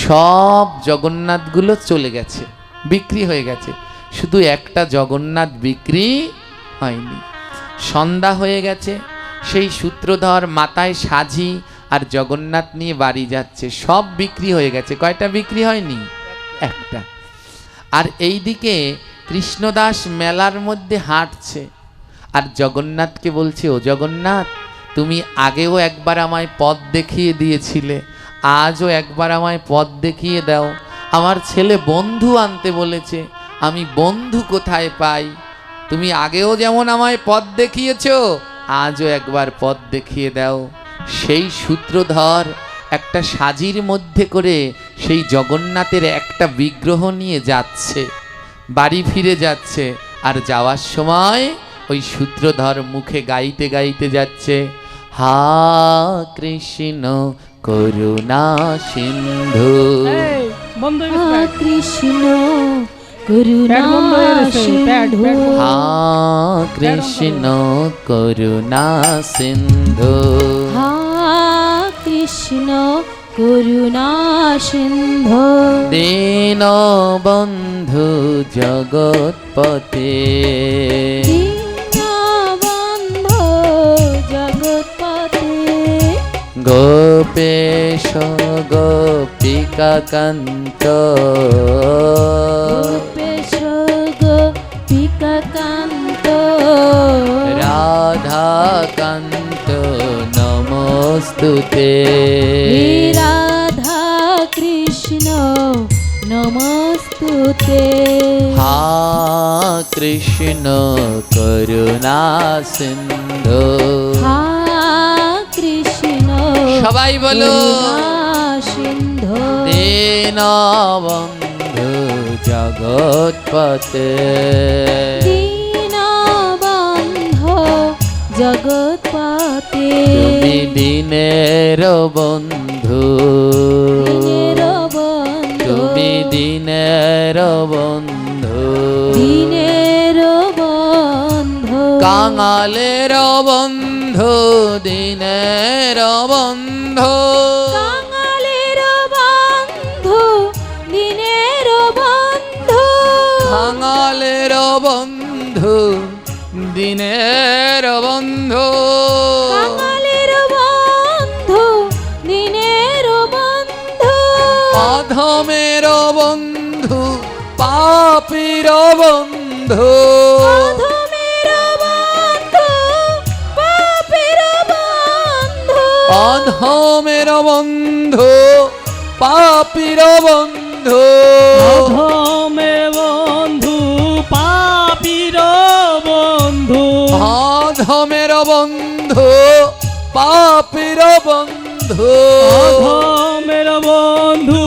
সব জগন্নাথগুলো চলে গেছে, বিক্রি হয়ে গেছে, শুধু একটা জগন্নাথ বিক্রি হয়নি। সন্ধ্যা হয়ে গেছে, সেই সূত্রধর মাথায় সাজি আর জগন্নাথ নিয়ে বাড়ি যাচ্ছে, সব বিক্রি হয়ে গেছে। কয়টা বিক্রি হয়নি? একটা। আর এইদিকে কৃষ্ণদাস মেলার মধ্যে হাঁটছে, আর জগন্নাথকে বলছে, ও জগন্নাথ, তুমি আগেও একবার আমায় পথ দেখিয়ে দিয়েছিলে, আজও একবার আমায় পথ দেখিয়ে দাও। আমার ছেলে বন্ধু আনতে বলেছে, আমি বন্ধু কোথায় পাই? তুমি আগেও যেমন আমায় পথ দেখিয়েছো, আজও একবার পথ দেখিয়ে দাও। সেই সূত্রধর একটা সাজির মধ্যে করে সেই জগন্নাথের একটা বিগ্রহ নিয়ে যাচ্ছে, বাড়ি ফিরে যাচ্ছে। আর যাওয়ার সময় ওই সূত্রধর মুখে গাইতে গাইতে যাচ্ছে, হা কৃষ্ণ করুণা সিন্ধু। এই বন্ধ হয়ে গেছে প্যাড। কৃষ্ণ করুণা প্যাড বন্ধ হয়ে গেছে, প্যাড সিন্ধু বন্ধ। হা কৃষ্ণ করুণা সিন্ধু। হা কৃষ্ণ করুণা সিন্ধু দীনবন্ধু জগৎপতে। দীনবন্ধু জগৎপতে গোপেশ গোপিকাকান্ত। গোপেশ গোপিকাকান্ত রাধাকান্ত নমস্তুতে। হে রাধা কৃষ্ণ নমস্তুতে হা কৃষ্ণ করুণা সিন্ধু। হা কৃষ্ণ সবাই বলো করুণা সিন্ধু দীনবন্ধু জগৎপতে। দীনবন্ধু জগৎপতে তুমি দীনের বন্ধু। দীনের বন্ধু তুমি দীনের বন্ধু। দীনের বন্ধু কাঙালের বন্ধু। দীনের বন্ধু। কাঙালের বন্ধু দীনের বন্ধু কাঙালের বন্ধু। দীনের বন্ধু। কাঙালের বন্ধু দীনের বন্ধু অধমের বন্ধু। পাপীর বন্ধু। অধমের বন্ধু পাপীর বন্ধু অধমের বন্ধু। পাপীর বন্ধু। অধমে বন্ধু পাপীর বন্ধু। অধমের বন্ধু। পাপীর বন্ধু। অধমের বন্ধু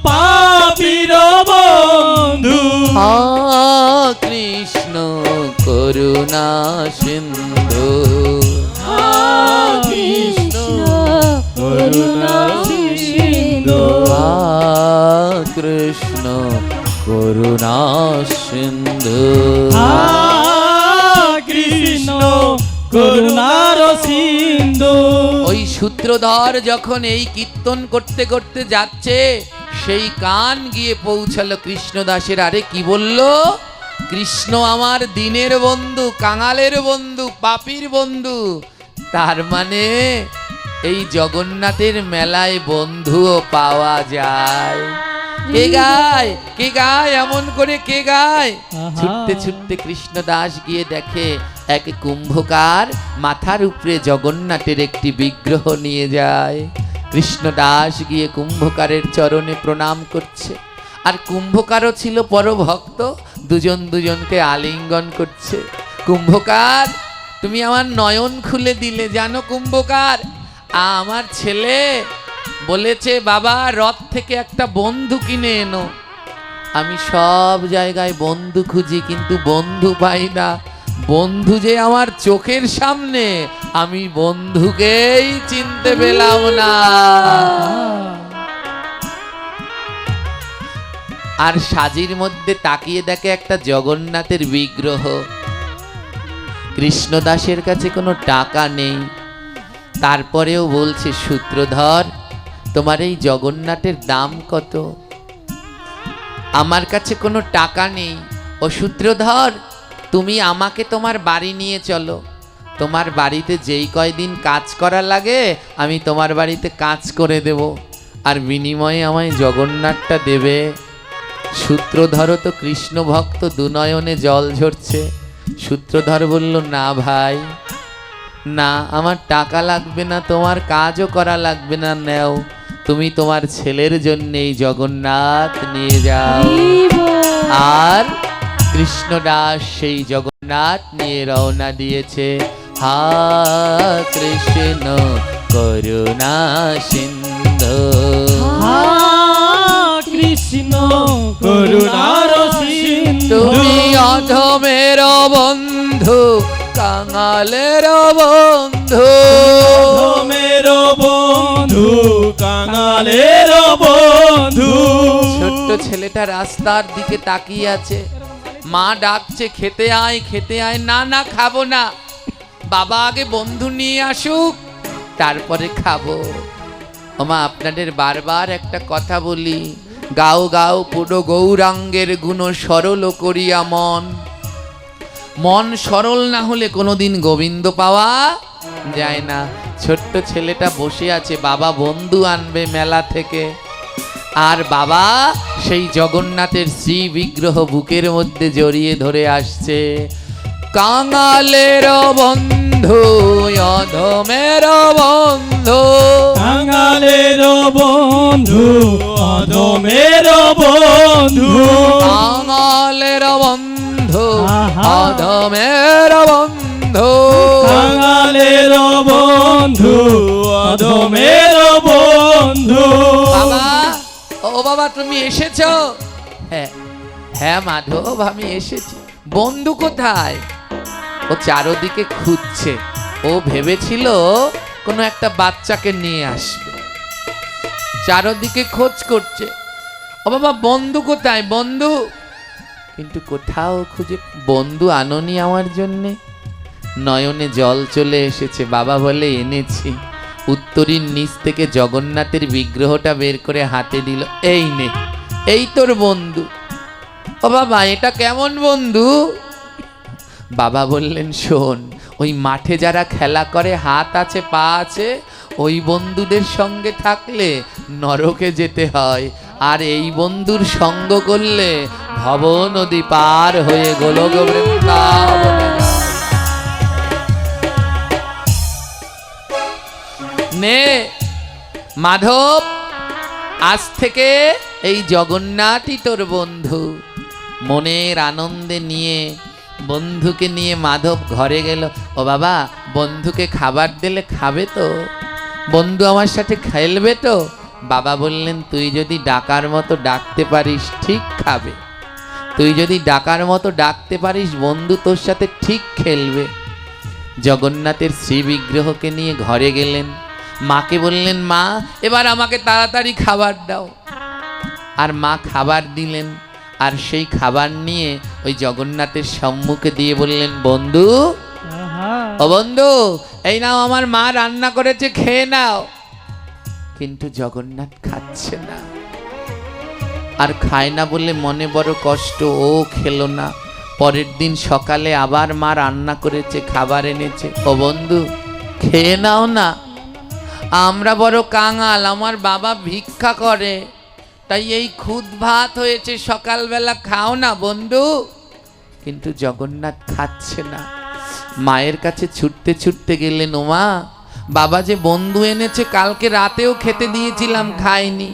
পাপীর বন্ধু। হা কৃষ্ণ করুণা সিন্ধু। হা কৃষ্ণ করুণা সিন্ধু হা কৃষ্ণ করুণা সিন্ধু। হা কৃষ্ণ করুণার সিন্ধু। ওই সূত্রধর যখন এই কীর্তন করতে করতে যাচ্ছে, সেই কান গিয়ে পৌঁছালো কৃষ্ণদাসের। আরে কি বলল? কৃষ্ণ আমার দিনের বন্ধু, কাঙালের বন্ধু, পাপীর বন্ধু। তার মানে এই জগন্নাথের মেলায় বন্ধুও পাওয়া যায়। কে গায়? কে গায়? এমন করে কে গায়? ছুটতে ছুটতে কৃষ্ণদাস গিয়ে দেখে এক কুম্ভকার মাথার উপরে জগন্নাথের একটি বিগ্রহ নিয়ে যায়। কৃষ্ণদাস গিয়ে কুম্ভকারের চরণে প্রণাম করছে। আর কুম্ভকারও ছিল পরভক্ত, দুজন দুজনকে আলিঙ্গন করছে। কুম্ভকার, তুমি আমার নয়ন খুলে দিলে। জানো কুম্ভকার, আমার ছেলে বলেছে বাবা রথ থেকে একটা বন্ধু কিনে এনো। আমি সব জায়গায় বন্ধু খুঁজি কিন্তু বন্ধু পাই না। বন্ধু যে আমার চোখের সামনে, আমি বন্ধুকেই চিনতে পেলাম না। আর সাজির মধ্যে তাকিয়ে দেখে একটা জগন্নাথের বিগ্রহ। কৃষ্ণদাসের কাছে কোনো টাকা নেই, তারপরেও বলছে সূত্রধর, তোমার এই জগন্নাথের দাম কত? আমার কাছে কোনো টাকা নেই। ও সূত্রধর, তুমি আমাকে তোমার বাড়ি নিয়ে চলো। তোমার বাড়িতে যেই কয়দিন কাজ করা লাগে আমি তোমার বাড়িতে কাজ করে দেব, আর বিনিময়ে আমায় জগন্নাথটা দেবে। সূত্রধর তো কৃষ্ণ ভক্ত, দুনয়নে জল ঝরছে। সূত্রধর বলল, না ভাই না, আমার টাকা লাগবে না, তোমার কাজও করা লাগবে না, নেও তুমি তোমার ছেলের জন্য এই জগন্নাথ নিয়ে যাও। আর কৃষ্ণদাস সেই জগন্নাথ নিয়ে রওনা দিয়েছে। হা কৃষ্ণ করুণা সিন্ধু। হা কৃষ্ণ করুণার সিন্ধু। তুমি অধমের বন্ধু, কাঙালের বন্ধু। অধমের বন্ধু, কাঙালের বন্ধু। ছোট্ট ছেলেটা রাস্তার দিকে তাকিয়ে আছে, মা ডাকছে খেতে আয় খেতে আয়। না না, খাবো না, বাবা আগে বন্ধু নিয়ে আসুক তারপরে খাবো। ওমা, আপনাদের বারবার একটা কথা বলি, গাও গাও পুরো গৌরাঙ্গের গুণ সরল করিয়া মন। মন সরল না হলে কোনোদিন গোবিন্দ পাওয়া যায় না। ছোট্ট ছেলেটা বসে আছে, বাবা বন্ধু আনবে মেলা থেকে, আর বাবা সেই জগন্নাথের শ্রী বিগ্রহ বুকের মধ্যে জড়িয়ে ধরে আসছে। কাঙালের বন্ধু অধমের বন্ধু, কাঙালের বন্ধু অধমের বন্ধু, কাঙালের বন্ধু আহা। অধমের বন্ধু, কাঙালের বন্ধু অধমের বন্ধু। বাবা, ও বাবা তুমি এসেছো? হ্যাঁ হ্যাঁ মাধব, আমি এসেছি। বন্ধু কোথায়? ও চারদিকে খুঁজছে, ও ভেবেছিল কোনো একটা বাচ্চাকে নিয়ে আসবে, চারদিকে খোঁজ করছে। ও বাবা, বন্ধু কোথায়? বন্ধু, কিন্তু কোথাও খুঁজে বন্ধু আনোনি আমার জন্যে? নয়নে জল চলে এসেছে। বাবা বলে এনেছি। উত্তরীর নিচ থেকে জগন্নাথের বিগ্রহটা বের করে হাতে দিল, এই নে, এই তোর বন্ধু। ও বাবা, এটা কেমন বন্ধু? বাবা বললেন, শোন, ওই মাঠে যারা খেলা করে, হাত আছে পা আছে, ওই বন্ধুদের সঙ্গে থাকলে নরকে যেতে হয়, আর এই বন্ধুর সঙ্গ করলে ভব নদী পার হয়ে গোলক বৃন্দাবনে যায়। নে মাধব, আজ থেকে এই জগন্নাথই তোর বন্ধু। মনের আনন্দে নিয়ে বন্ধুকে নিয়ে মাধব ঘরে গেল। ও বাবা, বন্ধুকে খাবার দিলে খাবে তো? বন্ধু আমার সাথে খেলবে তো? বাবা বললেন, তুই যদি ডাকার মতো ডাকতে পারিস ঠিক খাবে, তুই যদি ডাকার মতো ডাকতে পারিস বন্ধু তোর সাথে ঠিক খেলবে। জগন্নাথের শ্রী বিগ্রহকে নিয়ে ঘরে গেলেন। মাকে বললেন, মা এবার আমাকে তাড়াতাড়ি খাবার দাও। আর মা খাবার দিলেন, আর সেই খাবার নিয়ে ওই জগন্নাথের সম্মুখে দিয়ে বললেন, বন্ধু, ও বন্ধু, এই নাও আমার মা রান্না করেছে, খেয়ে নাও। কিন্তু জগন্নাথ খাচ্ছে না, আর খায় না বলে মনে বড় কষ্ট, ও খেলো না। পরের দিন সকালে আবার মা রান্না করেছে, খাবার এনেছে। ও বন্ধু, খেয়ে নাও না, আমরা বড় কাঙাল, আমার বাবা ভিক্ষা করে, তাই এই খুদ ভাত হয়েছে, সকালবেলা খাও না বন্ধু। কিন্তু জগন্নাথ খাচ্ছে না। মায়ের কাছে ছুটতে ছুটতে গেলেন, ও মা, বাবা যে বন্ধু এনেছে, কালকে রাতেও খেতে দিয়েছিলাম, খায়নি।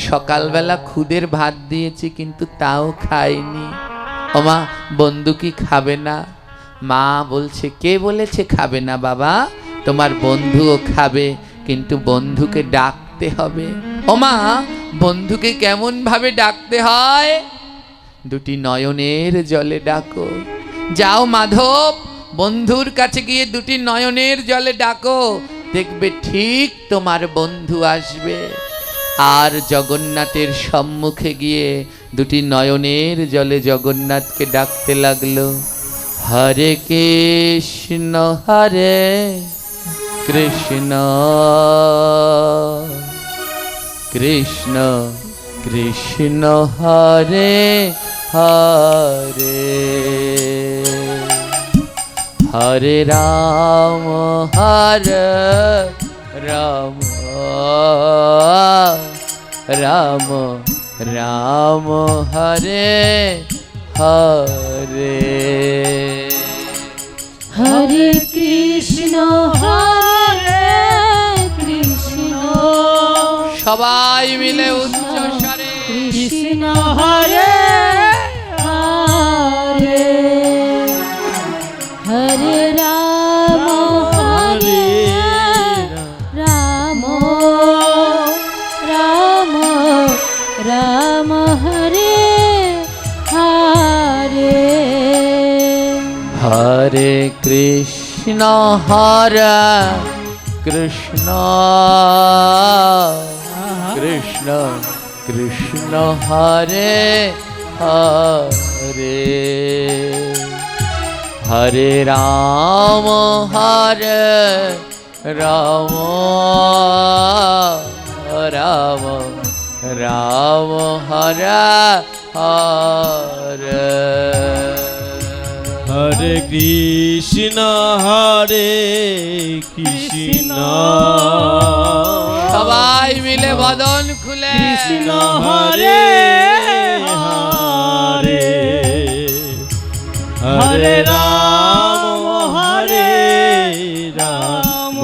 সকালবেলা খুদের ভাত দিয়েছি, কিন্তু তাও খায়নি। ও মা, বন্ধু কি খাবে না? মা বলছে, কে বলেছে খাবে না বাবা? তোমার বন্ধুও খাবে, কিন্তু বন্ধুকে ডাকতে হবে। ও মা, বন্ধুকে কেমন ভাবে ডাকতে হয়? দুটি নয়নের জলে ডাকো। যাও মাধব, বন্ধুর কাছে গিয়ে দুটি নয়নের জলে ডাকো, দেখবে ঠিক তোমার বন্ধু আসবে। আর জগন্নাথের সম্মুখে গিয়ে দুটি নয়নের জলে জগন্নাথকে ডাকতে লাগলো, হরে কৃষ্ণ হরে কৃষ্ণ কৃষ্ণ কৃষ্ণ হরে হরে, হরে রাম হরে রাম, রাম রাম হরে হরে। হরে কৃষ্ণ হরে কৃষ্ণ, সবাই মিলে উচ্চ স্বরে কৃষ্ণ হরে হরে, হরে রাম হরে রাম, রাম রাম হরে হরে, হরে কৃষ্ণ হরে কৃষ্ণ কৃষ্ণ কৃষ্ণ হরে হরে হরে রাম রাম রাম রাম হরে হরে হরে কৃষ্ণ সবাই মিলে বদন খুলে কৃষ্ণ হরে হরে হরে রাম রাম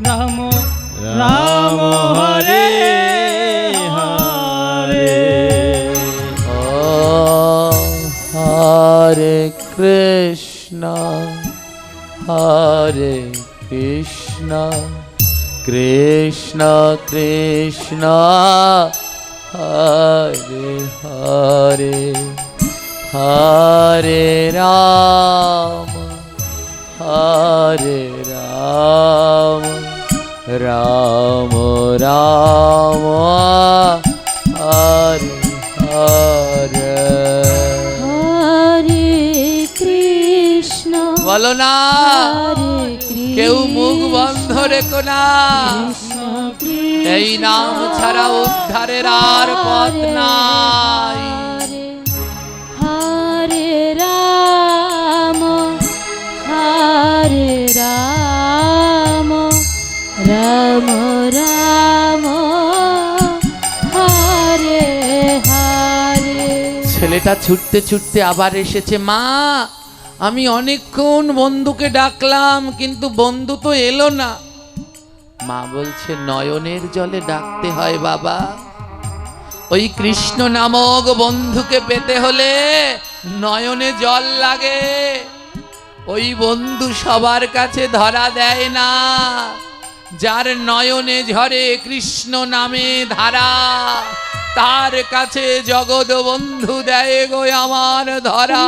রাম রাম হরে হরে হরে কৃষ্ণ হরে কৃষ্ণ কৃষ্ণ কৃষ্ণ হরে হরে হরে রাম রাম রাম হরে হরে হরে কৃষ্ণ বলো না হরে কৃষ্ণ কেউ মুখ বন্ধ রেখো না এই নাম ছাড়া উদ্ধারের আর পথ নাই হরে রাম রাম রাম হরে হরে ছেলেটা ছুটতে ছুটতে আবার এসেছে। মা, আমি অনেকক্ষণ বন্ধুকে ডাকলাম কিন্তু বন্ধু তো এলো না। মা বলছে নয়নের জলে ডাকতে হয় বাবা। ওই কৃষ্ণ নামক বন্ধুকে পেতে হলে নয়নে জল লাগে। ওই বন্ধু সবার কাছে ধরা দেয় না। যার নয়নে ঝরে কৃষ্ণ নামে ধারা, তার কাছে জগৎ বন্ধু দেয় গো আমার ধরা।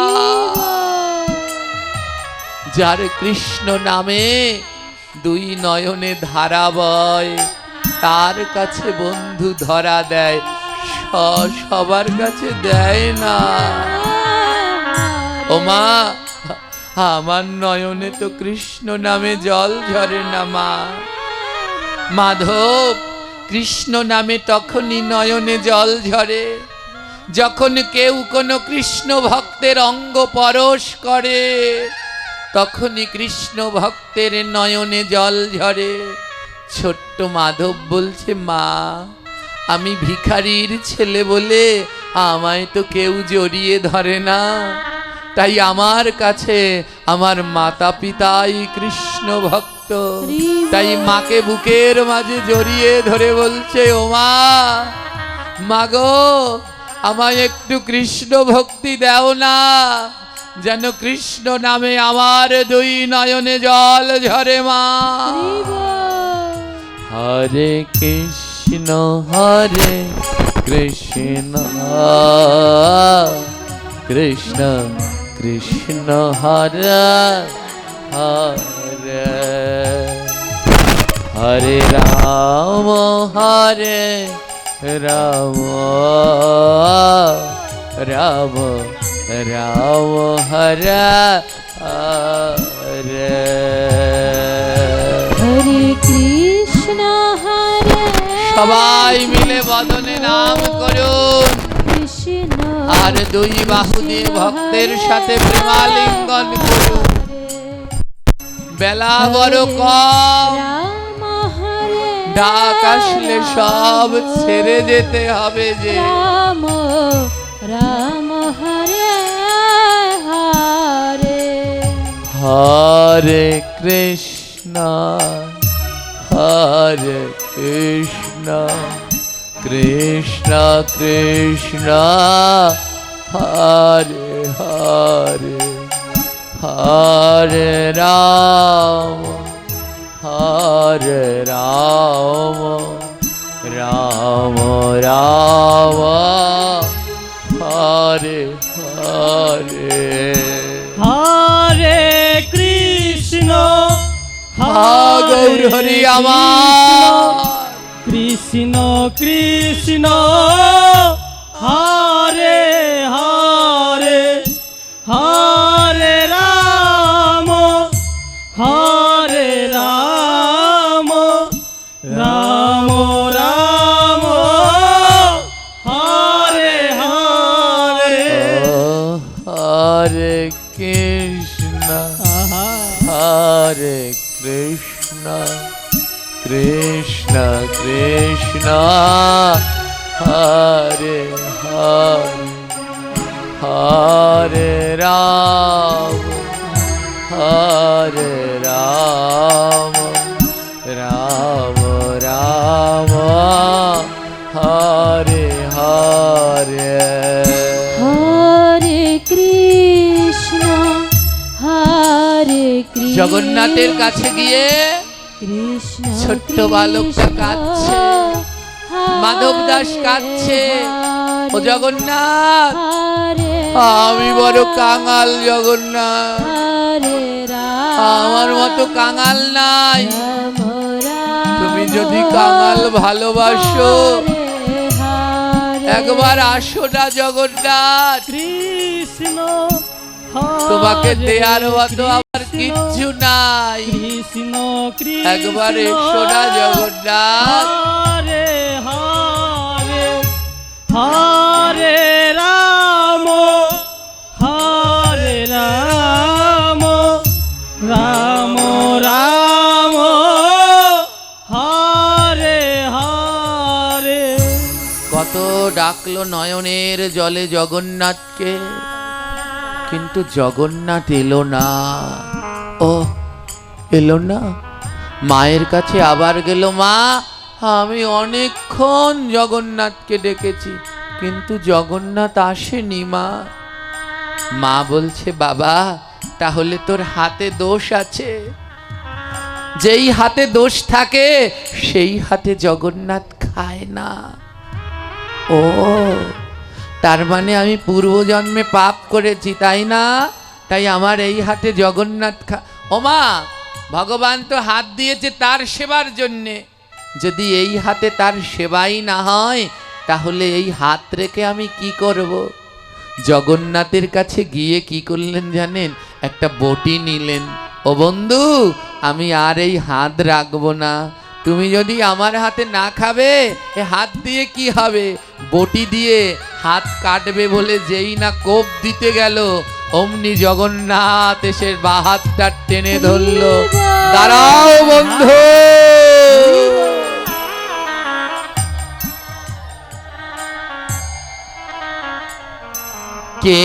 যার কৃষ্ণ নামে দুই নয়নে ধারা বয়, তার কাছে বন্ধু ধরা দেয়, সবার কাছে দেয় না। ও মা, আমার নয়নে তো কৃষ্ণ নামে জল ঝরে না মা। মাধব, কৃষ্ণ নামে তখনই নয়নে জল ঝরে যখন কেউ কোনো কৃষ্ণ ভক্তের অঙ্গ পরশ করে, তখনই কৃষ্ণ ভক্তের নয়নে জল ঝরে। ছোট্ট মাধব বলছে, মা, আমি ভিখারির ছেলে বলে আমায় তো কেউ জড়িয়ে ধরে না, তাই আমার কাছে আমার মাতা পিতাই কৃষ্ণ ভক্ত। তাই মাকে বুকের মাঝে জড়িয়ে ধরে বলছে, ও মা, মাগো, আমায় একটু কৃষ্ণ ভক্তি দাও না, যেন কৃষ্ণ নামে আমার দুই নয়নে জল ঝরে মা। হরে কৃষ্ণ কৃষ্ণ কৃষ্ণ হরে হরে হরে রাম রাম রাম হরে হরে হরে কৃষ্ণ হরে সবাই মিলে বদনে নাম করুন কৃষ্ণ আর দুই বাহু দিয়ে ভক্তের সাথে প্রেমালিঙ্গন করুন। বেলা বড় কম, রাম হরে ডাক আসলে সব ছেড়ে যেতে হবে যে। রাম রাম হরে হরে হরে কৃষ্ণ কৃষ্ণ কৃষ্ণ হরে হরে হরে রাম রাম রাম হরে হরে হরে কৃষ্ণ গৌর হরি আমার কৃষ্ণ কৃষ্ণ হরে হরে হরে রাম হরে রাম রাম রাম হরে হরে হরে কৃষ্ণ হরে কৃষ্ণ কৃষ্ণ কৃষ্ণ হরে হরে হরে রাম হরে রাম রাম রাম হরে হরে হরে কৃষ্ণ হরে কৃষ্ণ জগন্নাথের কাছে গিয়ে কৃষ্ণ ছোট্ট বালকটা কাঁদছে, মাধব দাস কাঁদছে। ও জগন্নাথ, আমি বড় কাঙাল জগন্নাথ, আমার মতো কাঙাল নাই। তুমি যদি কাঙাল ভালোবাসো একবার আসো না জগন্নাথ, কৃষ্ণ তোমাকে দেয়ার মতো আমার কিচ্ছু নাই। কৃষ্ণ কৃষ্ণ একবার এসো না জগন্নাথ। হরে হরে হরে রাম হরে রাম রাম রাম হরে হরে। কত ডাকলো নয়নের জলে জগন্নাথকে, কিন্তু জগন্নাথ এলো না। ও এলো না, মায়ের কাছে আবার গেল। মা, আমি অনেকক্ষণ জগন্নাথকে ডেকেছি কিন্তু জগন্নাথ আসেনি। মা মা বলছে, বাবা তাহলে তোর হাতে দোষ আছে। যেই হাতে দোষ থাকে সেই হাতে জগন্নাথ খায় না। ও, তার মানে আমি পূর্বজন্মে পাপ করেছি, তাই না? তাই আমার এই হাতে জগন্নাথ ও মা, ভগবান তো হাত দিয়েছে তার সেবার জন্যে। যদি এই হাতে তার সেবাই না হয় তাহলে এই হাত রেখে আমি কি করব? জগন্নাথের কাছে গিয়ে কি করলেন জানেন? একটা বটি নিলেন। ও বন্ধু, আমি আর এই হাত রাখবো না। তুমি যদি আমার হাতে না খাবে এ হাত দিয়ে কি হবে? বটি দিয়ে হাত কাটবে বলে যেই না কোপ দিতে গেল অমনি জগন্নাথ এসে বাঁ হাতটা টেনে ধরলো। দাঁড়াও বন্ধু। কে?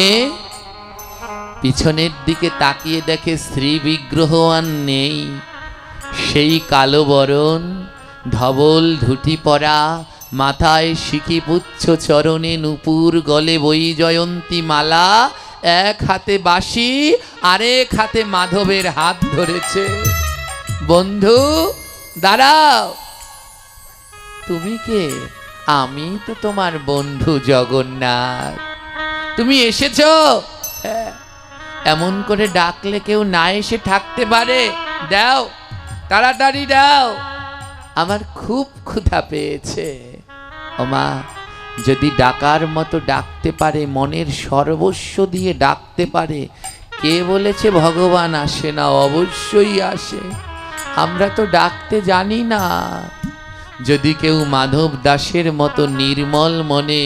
পিছনের দিকে তাকিয়ে দেখে শ্রী বিগ্রহ আর নেই। সেই কালো বরণ, ধবল ধুতি পরা, মাথায় সিকিপুচ্ছ, চরণে নূপুর, গলে বৈজয়ন্তী মালা, এক হাতে বাঁশি আরেক হাতে মাধবের হাত ধরেছে। বন্ধু দাঁড়াও। তুমি কে? আমি তো তোমার বন্ধু জগন্নাথ। তুমি এসেছো? হ্যাঁ। এমন করে ডাকলে কেউ না এসে থাকতে পারে? দাও, তাড়াতাড়ি দাও, আমার খুব ক্ষুধা পেয়েছে। ওমা, যদি ডাকার মতো ডাকতে পারে, মনের সর্বস্ব দিয়ে ডাকতে পারে, কে বলেছে ভগবান আসে না? অবশ্যই আসে। আমরা তো ডাকতে জানি না। যদি কেউ মাধব দাসের মতো নির্মল মনে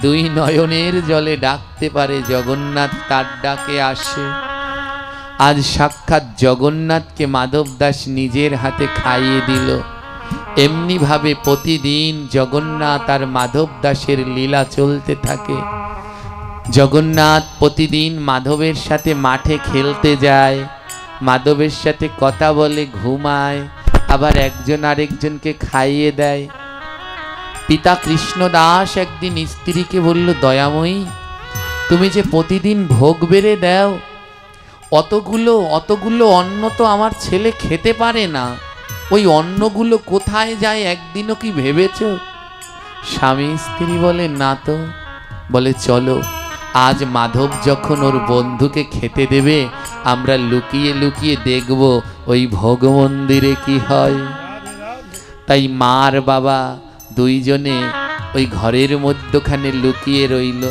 দুই নয়নের জলে ডাকতে পারে, জগন্নাথ তার ডাকে আসে। আজ সাক্ষাৎ জগন্নাথকে মাধব দাস নিজের হাতে খাইয়ে দিল। এমনি ভাবে প্রতিদিন জগন্নাথ আর মাধব দাসের লীলা চলতে থাকে। জগন্নাথ প্রতিদিন মাধবের সাথে মাঠে খেলতে যায়, মাধবের সাথে কথা বলে, ঘুমায়, আবার একজন আরেকজনকে খাইয়ে দেয়। পিতা কৃষ্ণদাস একদিন স্ত্রীকে বলল, দয়াময়ী, তুমি যে প্রতিদিন ভোগ বেড়ে দাও, অতগুলো অন্ন তো আমার ছেলে খেতে পারে না। ওই অন্নগুলো কোথায় যায় একদিনও কি ভেবেছ? স্বামী স্ত্রী বলে, না তো। বলে, চলো আজ মাধব যখন ওর বন্ধুকে খেতে দেবে, আমরা লুকিয়ে লুকিয়ে দেখব ওই ভোগ মন্দিরে কি হয়। তাই মা আর বাবা দুইজনে ওই ঘরের মধ্যখানে লুকিয়ে রইল।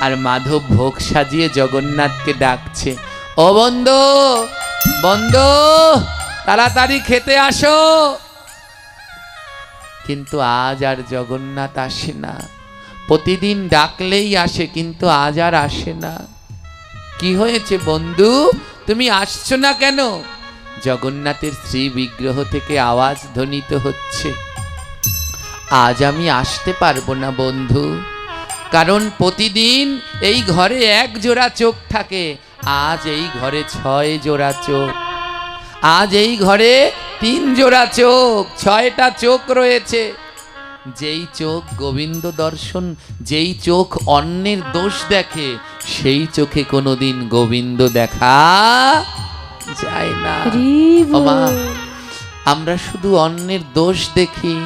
আর মাধব ভোগ সাজিয়ে জগন্নাথকে ডাকছে, ও বন্ধু, বন্ধু, তাড়াতাড়ি খেতে আসো। কিন্তু আজ আর জগন্নাথ আসে না। প্রতিদিন ডাকলেই আসে, কিন্তু আজ আর আসে না। কি হয়েছে বন্ধু, তুমি আসছো না কেন? জগন্নাথের শ্রী বিগ্রহ থেকে আওয়াজ ধ্বনিত হচ্ছে, আজ আমি আসতে পারবো না বন্ধু, কারণ প্রতিদিন এই ঘরে এক জোড়া চোখ থাকে, আজ এই ঘরে 6 জোড়া চোখ। আজ এই ঘরে 3 জোড়া চোখ, 6টা চোখ রয়েছে। যেই চোখ গোবিন্দ দর্শন, যেই চোখ অন্যের দোষ দেখে, সেই চোখে কোনোদিন গোবিন্দ দেখা যায় না। ওমা, আমরা শুধু অন্যের দোষ দেখি,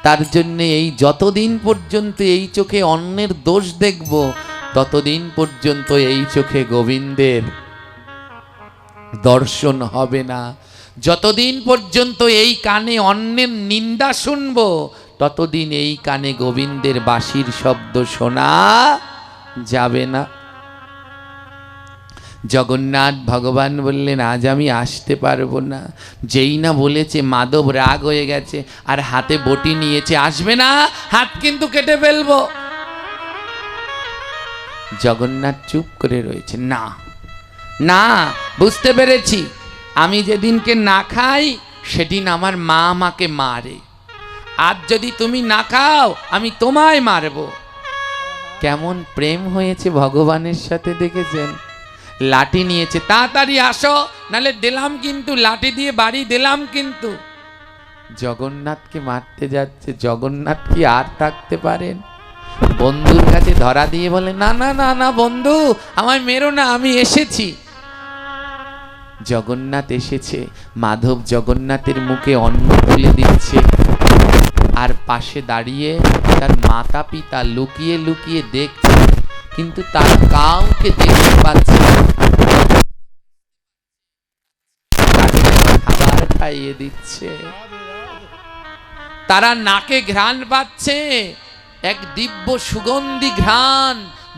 তার জন্য এই যতদিন পর্যন্ত এই চোখে অন্যের দোষ দেখব, ততদিন পর্যন্ত এই চোখে গোবিন্দের দর্শন হবে না। যতদিন পর্যন্ত এই কানে অন্যের নিন্দা শুনব, ততদিন এই কানে গোবিন্দের বাঁশির শব্দ শোনা যাবে না। জগন্নাথ ভগবান বললেন, আজ আমি আসতে পারবো না। যেই না বলেছে, মাধব রাগ হয়ে গেছে আর হাতে বটি নিয়েছে, আসবে না, হাত কিন্তু কেটে ফেলবো। জগন্নাথ চুপ করে রয়েছে। না না, বুঝতে পেরেছি, আমি যেদিনকে না খাই সেদিন আমার মা আমাকে মারে, আজ যদি তুমি না খাও আমি তোমায় মারব। কেমন প্রেম হয়েছে ভগবানের সাথে, দেখেছেন? লাঠি নিয়েছে, তাড়াতাড়ি আসো, নালে দিলাম কিন্তু, লাঠি দিয়ে বাড়ি দিলাম কিন্তু। জগন্নাথকে মারতে যাচ্ছে। জগন্নাথ কি আর থাকতে পারেন? বন্ধুর কাছে ধরা দিয়ে বলে, না না না না বন্ধু, আমায় মেরো না, আমি এসেছি। জগন্নাথ এসেছে। মাধব জগন্নাথের মুখে অন্ন তুলে দিচ্ছে, আর পাশে দাঁড়িয়ে তার মাতা পিতা লুকিয়ে লুকিয়ে দেখছে, কিন্তু তারা কাউকে দেখতে পাচ্ছে না। খাবার খাইয়ে দিচ্ছে, তারা নাকে ঘ্রাণ পাচ্ছে, এক দিব্য সুগন্ধি ঘ্রাণ,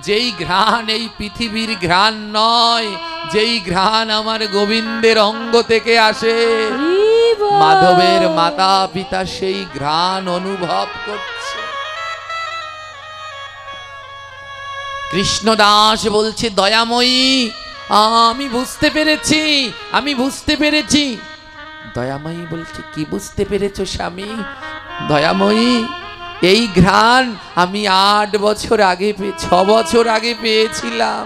যেই ঘ্রাণ এই পৃথিবীর ঘ্রাণ নয়, যেই ঘ্রাণ আমার গোবিন্দের অঙ্গ থেকে আসে। মাধবের মাতা পিতা সেই ঘ্রাণ অনুভব করছে। কৃষ্ণদাস বলছে, দয়াময়ী, আমি বুঝতে পেরেছি, আমি বুঝতে পেরেছি। দয়াময়ী বলছে, কি বুঝতে পেরেছো স্বামী? দয়াময়ী, এই ঘ্রাণ আমি 8 বছর আগে 6 বছর আগে পেয়েছিলাম।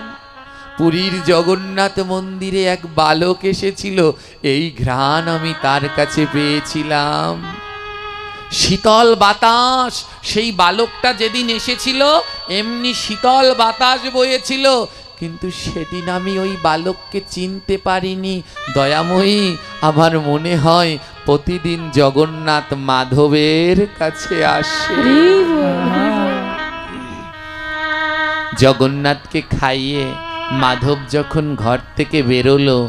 পুরীর জগন্নাথ মন্দিরে এক বালক এসেছিল, এই ঘ্রাণ আমি তার কাছে পেয়েছিলাম। শীতল বাতাস, সেই বালকটা যেদিন এসেছিল এমনি শীতল বাতাস বয়েছিল, কিন্তু সেদিন আমি ওই বালককে চিনতে পারিনি। দয়াময়ী, আমার মনে হয় প্রতিদিন জগন্নাথ মাধবের কাছে আসে। জগন্নাথকে খাইয়ে মাধব যখন ঘর থেকে বেরোলো,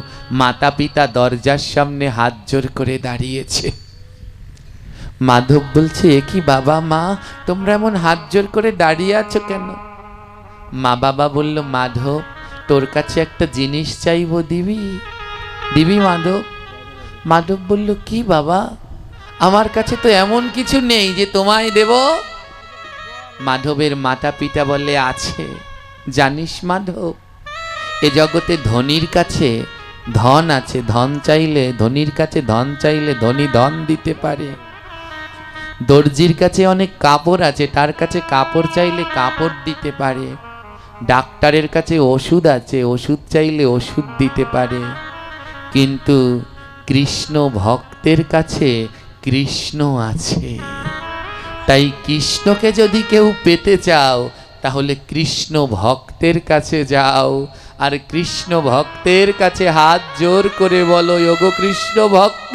মাতা পিতা দরজার সামনে হাত জোর করে দাঁড়িয়েছে। মাধব বলছে, এ কি বাবা মা, তোমরা এমন হাত জোর করে দাঁড়িয়ে আছো কেন? মা বাবা বলল, মাধব, তোর কাছে একটা জিনিস চাইবো, দিবি? দিবি মাধব? মাধব বলল, কি বাবা, আমার কাছে তো এমন কিছু নেই যে তোমায় দেব। মাধবের মাতা পিতা বলে, আছে। জানিস মাধব, এ জগতে ধনীর কাছে ধন আছে, ধন চাইলে, ধনীর কাছে ধন চাইলে ধনী ধন দিতে পারে। দর্জির কাছে অনেক কাপড় আছে, তার কাছে কাপড় চাইলে কাপড় দিতে পারে। ডাক্তারের কাছে ওষুধ আছে, ওষুধ চাইলে ওষুধ দিতে পারে। কিন্তু কৃষ্ণ ভক্তের কাছে কৃষ্ণ আছে। তাই কৃষ্ণকে যদি কেউ পেতে চাও, তাহলে কৃষ্ণ ভক্তের কাছে যাও, আর কৃষ্ণ ভক্তের কাছে হাত জোর করে বলো, ওগো কৃষ্ণ ভক্ত,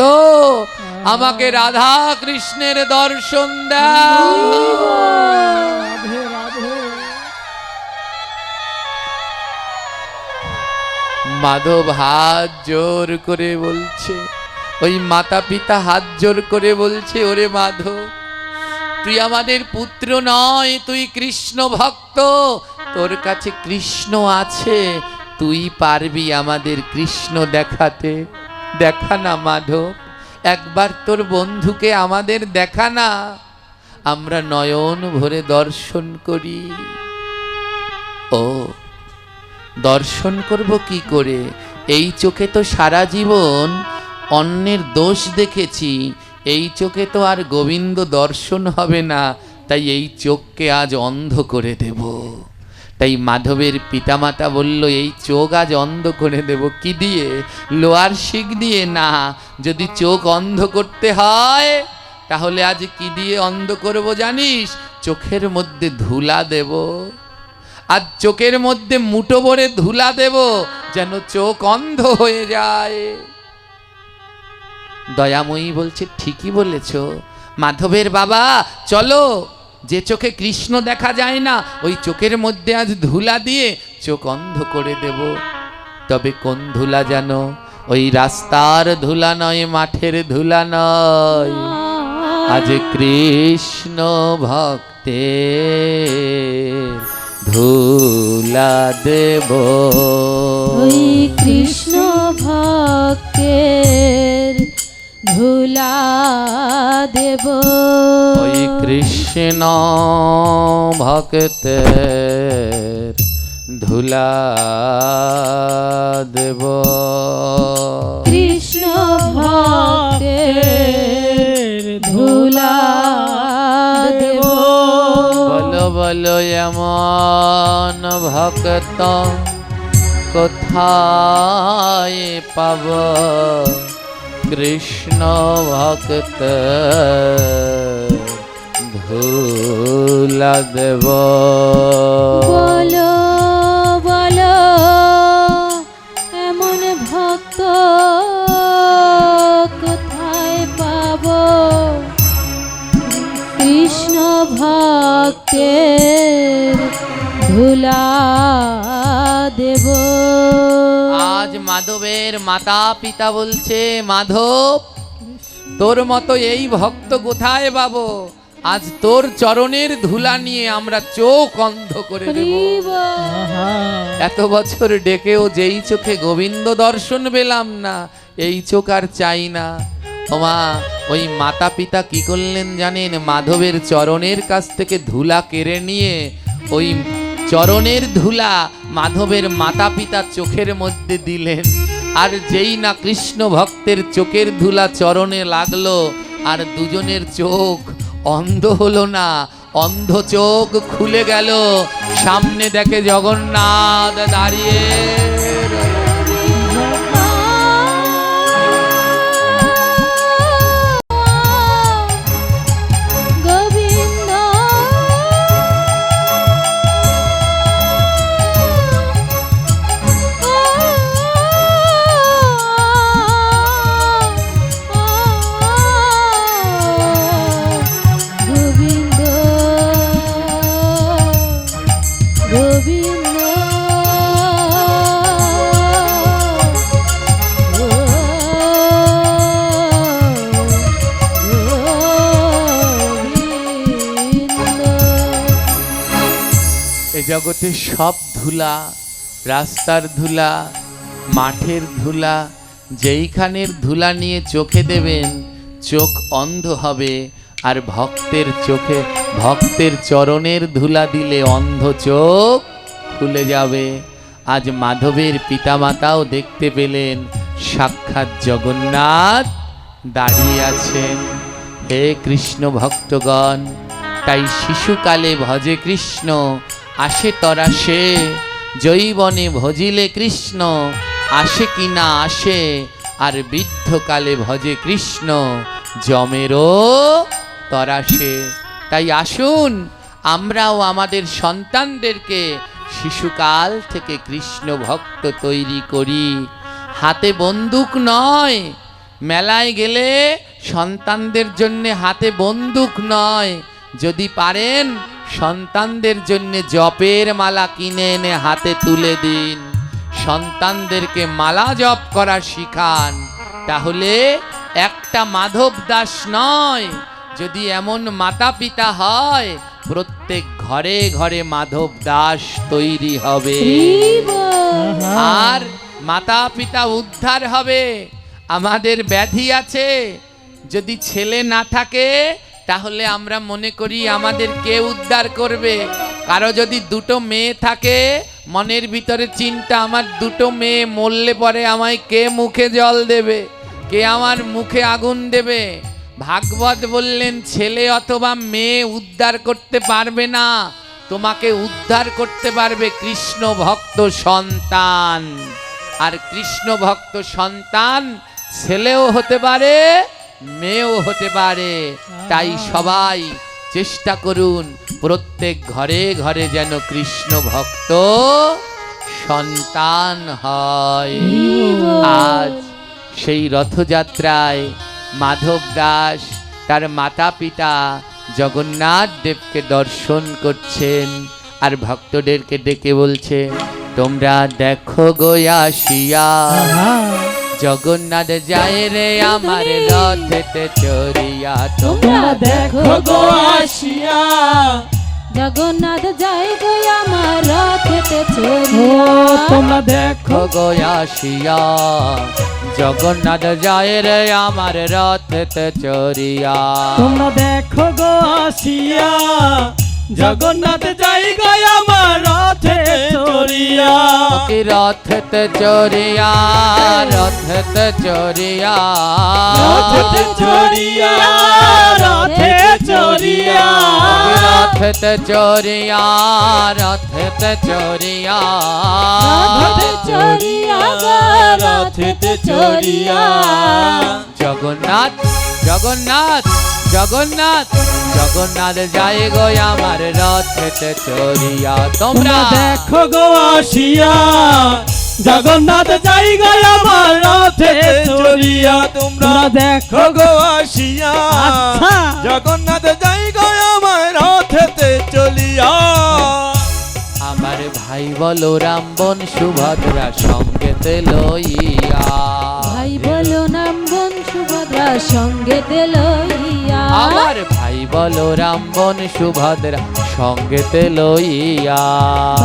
আমাকে রাধা কৃষ্ণের দর্শন দাও। মাধব হাত জোর করে বলছে, ওই মাতা পিতা হাত জোর করে বলছে, ওরে মাধব, তুই আমাদের পুত্র নয়, তুই কৃষ্ণ ভক্ত, তোর কাছে কৃষ্ণ আছে, তুই পারবি আমাদের কৃষ্ণ দেখাতে। দেখা না মাধব, একবার তোর বন্ধুকে আমাদের দেখা না, আমরা নয়ন ভরে দর্শন করি। ও দর্শন করব কি করে? এই চোখে তো সারা জীবন অন্যের দোষ দেখেছি, এই চোখে তো আর গোবিন্দ দর্শন হবে না, তাই এই চোখকে আজ অন্ধ করে দেব। তাই মাধবের পিতামাতা বলল, এই চোখ আজ অন্ধ করে দেব। কি দিয়ে? লোহার শিক দিয়ে না। যদি চোখ অন্ধ করতে হয় তাহলে আজ কি দিয়ে অন্ধ করব জানিস? চোখের মধ্যে ধুলা দেব। আজ চোখের মধ্যে মুঠো ভরে ধুলা দেব, যেন চোখ অন্ধ হয়ে যায়। দয়াময়ী বলছে, ঠিকই বলেছ মাধবের বাবা, চলো, যে চোখে কৃষ্ণ দেখা যায় না ওই চোখের মধ্যে আজ ধুলা দিয়ে চোখ অন্ধ করে দেব। তবে কোন ধুলা জানো? ওই রাস্তার ধুলা নয়, মাঠের ধুলা নয়, আজ কৃষ্ণ ভক্তের ধুলা দেব। ওই কৃষ্ণ ভক্তের ধুলা দেব। ওই কৃষ্ণ ভক্তের ধুলা দেব। কৃষ্ণ ভক্তের ধুলা দেব। বলো বলো এমন ভক্ত কোথায় পাব? কৃষ্ণ ভক্ত ধুলা দেব। বলো বলো এমন ভক্ত কোথায় পাব? কৃষ্ণ ভক্তের ধুলা দেব। আজ মাধবের মাতা পিতা বলছে, মাধব তোর মতো এই ভক্ত কোথায় পাবো? আজ তোর চরণের ধুলা নিয়ে আমরা চোখ অন্ধ করে দেব। এত বছর ডেকেও যেই চোখে গোবিন্দ দর্শন পেলাম না, এই চোখ আর চাই না। ওমা, ওই মাতা পিতা কি করলেন জানেন? মাধবের চরণের কাছ থেকে ধুলা কেড়ে নিয়ে ওই চরণের ধুলা মাধবের মাতা পিতা চোখের মধ্যে দিলেন। আর যেই না কৃষ্ণ ভক্তের চোখের ধুলা চরণে লাগলো, আর দুজনের চোখ অন্ধ হলো না, অন্ধ চোখ খুলে গেল। সামনে দেখে জগন্নাথ দাঁড়িয়ে। গোবিন্দ গোবিন্দ গোবিন্দ এ জগতে সব ধুলা, রাস্তার ধুলা, মাঠের ধুলা, যেইখানের ধুলা নিয়ে চোখে দেবেন চোখ অন্ধ হবে। আর ভক্তের চোখে, ভক্তের চরণের ধুলা দিলে অন্ধ চোখ খুলে যাবে। আজ মাধবের পিতামাতাও দেখতে পেলেন সাক্ষাৎ জগন্নাথ দাঁড়িয়ে আছেন। হে কৃষ্ণ ভক্তগণ, তাই শিশুকালে ভজে কৃষ্ণ, আসে তরা সে, জৈবনে ভজিলে কৃষ্ণ, আসে কি না আসে, আর বৃদ্ধকালে ভজে কৃষ্ণ, যমেরও তরাসে। তাই আসুন আমরাও আমাদের সন্তানদেরকে শিশুকাল থেকে কৃষ্ণ ভক্ত তৈরি করি। হাতে বন্দুক নয়, মেলায় গেলে সন্তানদের জন্য হাতে বন্দুক নয়, যদি পারেন সন্তানদের জন্য জপের মালা কিনে এনে হাতে তুলে দিন, সন্তানদেরকে মালা জপ করা শিখান। তাহলে একটা মাধব দাস নয়, যদি এমন মাতা পিতা হয়, প্রত্যেক ঘরে ঘরে মাধব দাস তৈরি হবে, আর মাতা পিতা উদ্ধার হবে। আমাদের ব্যাধি আছে, যদি ছেলে না থাকে তাহলে আমরা মনে করি আমাদের কে উদ্ধার করবে। কারো যদি দুটো মেয়ে থাকে, মনের ভিতরে চিন্তা, আমার দুটো মেয়ে মরলে পরে আমায় কে মুখে জল দেবে, কে আমার মুখে আগুন দেবে। ভাগবত বললেন ছেলে অথবা মেয়ে উদ্ধার করতে পারবে না, তোমাকে উদ্ধার করতে পারবে কৃষ্ণ ভক্ত সন্তান। আর কৃষ্ণ ভক্ত সন্তান ছেলেও হতে পারে, মেয়েও হতে পারে। তাই সবাই চেষ্টা করুন প্রত্যেক ঘরে ঘরে যেন কৃষ্ণ ভক্ত সন্তান হয়। আজ সেই রথযাত্রায় মাধব দাস তার মাতা পিতা জগন্নাথ দেবকে দর্শন করছেন, আর ভক্তদেরকে ডেকে বলছে, তোমরা দেখো গো আসিয়া, জগন্নাথ যায় রে আমার রথেতে চড়িয়া। তোমরা দেখো গো আসিয়া, জগন্নাথ যায় গো আমার রথেতে ও চড়িয়া। তোমরা দেখো গো আসিয়া, জগন্নাথ যায় রে আমার রথেতে চড়িয়া। তোমরা দেখো গো আসিয়া, জগন্নাথ যাই গো আমার রথে চড়িয়া। কি রথেতে চড়িয়া, রথেতে চড়িয়া, রথে চড়িয়া, রথে চড়িয়া, রথেতে চড়িয়া, রথেতে চড়িয়া, রথেতে চড়িয়া গো রথেতে চড়িয়া। জগন্নাথ জগন্নাথ জগন্নাথ জগন্নাথ যায় গো আমার রথেতে চড়িয়া। তোমরা তোমরা দেখো গো আসিয়া, জগন্নাথ যাই গো আমার রথে চড়িয়া। তোমরা দেখো গো আসিয়া, জগন্নাথ যাই গো আমার রথেতে চলিয়া। আমার ভাই বলো রামবন সুভদ্রা সঙ্গেতে লইয়া। ভাই বলো নাম বোন সুভদ্রা সঙ্গেতে লইয়া। আমার ভাই বলো রামবন সুভদ্রা সঙ্গেতে লইয়া।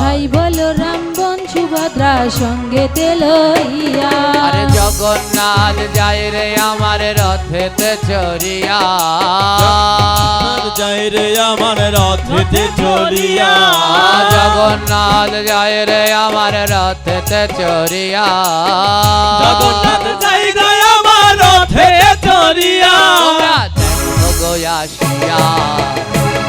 ভাই বলো রাম বোন সুভদ্রা সঙ্গেতে লইয়া। আরে জগন্নাথ যায় রে আমার রথেতে চড়িয়া। যাই রে আমার রথেতে চড়িয়া। জগন্নাথ যায় রে আমার রথেতে চড়িয়া। জগন্নাথ যাই গো আমার রথে চড়িয়া। তোমরা দেখো গো আসিয়া,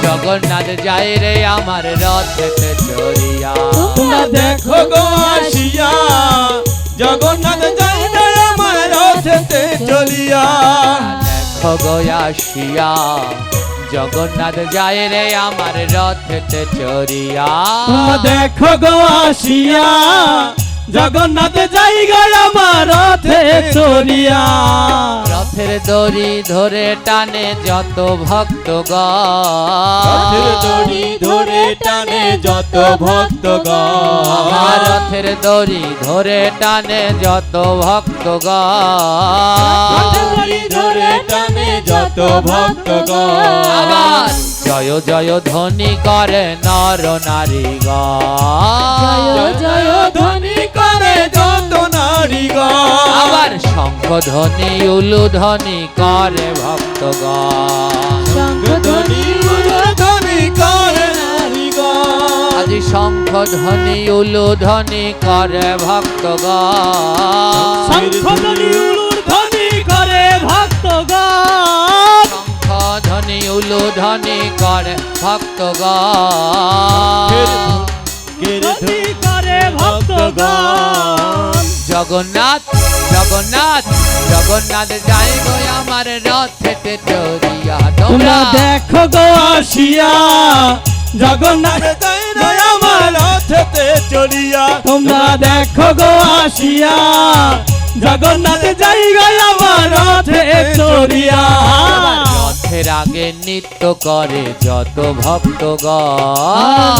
জগন্নাথ যায় রে আমার রথেতে চড়িয়া। তোমরা দেখো গো আসিয়া, জগন্নাথ যাই গো আমার রথেতে চলিয়া। দেখো গো আসিয়া, জগন্নাথ যায় রে আমার রথেতে চড়িয়া। তোমরা দেখো গো আসিয়া, জগন্নাথ যাই গো আমার রথে চড়িয়া। রথের দড়ি ধরে টানে যত ভক্তগণ। রথের দড়ি ধরে টানে যত ভক্তগণ। আমার রথের দড়ি ধরে টানে যত ভক্তগণ। রথের দড়ি ধরে টানে যত ভক্তগণ। আবার জয় জয় ধ্বনি করে নর নারীগণ। জয় জয় ধ্বনি করে যত নারীগণ। আবার শঙ্খ ধ্বনি উলু ধ্বনি করে ভক্তগণ। ধ্বনি ধ্বনি করে নারীগণ। আজি শঙ্খ ধ্বনি উলু ধ্বনি করে ভক্তগণ। শঙ্খ ধ্বনি উলুর ধ্বনি করে ভক্তগণ। শঙ্খ ধ্বনি উলু ধ্বনি করে ভক্তগণ। ধ্বনি করে ভক্তগণ। জগন্নাথ জগন্নাথ জগন্নাথ যাই গো আমার রথেতে চড়িয়া। তোমরা তোমরা দেখো গো আসিয়া, জগন্নাথ যাই গো আমার রথেতে চড়িয়া। তোমরা দেখো গো আসিয়া, জগন্নাথ যাই গো আমার রথে চড়িয়া। রথ রথের আগে নৃত্য করে যত ভক্তগণ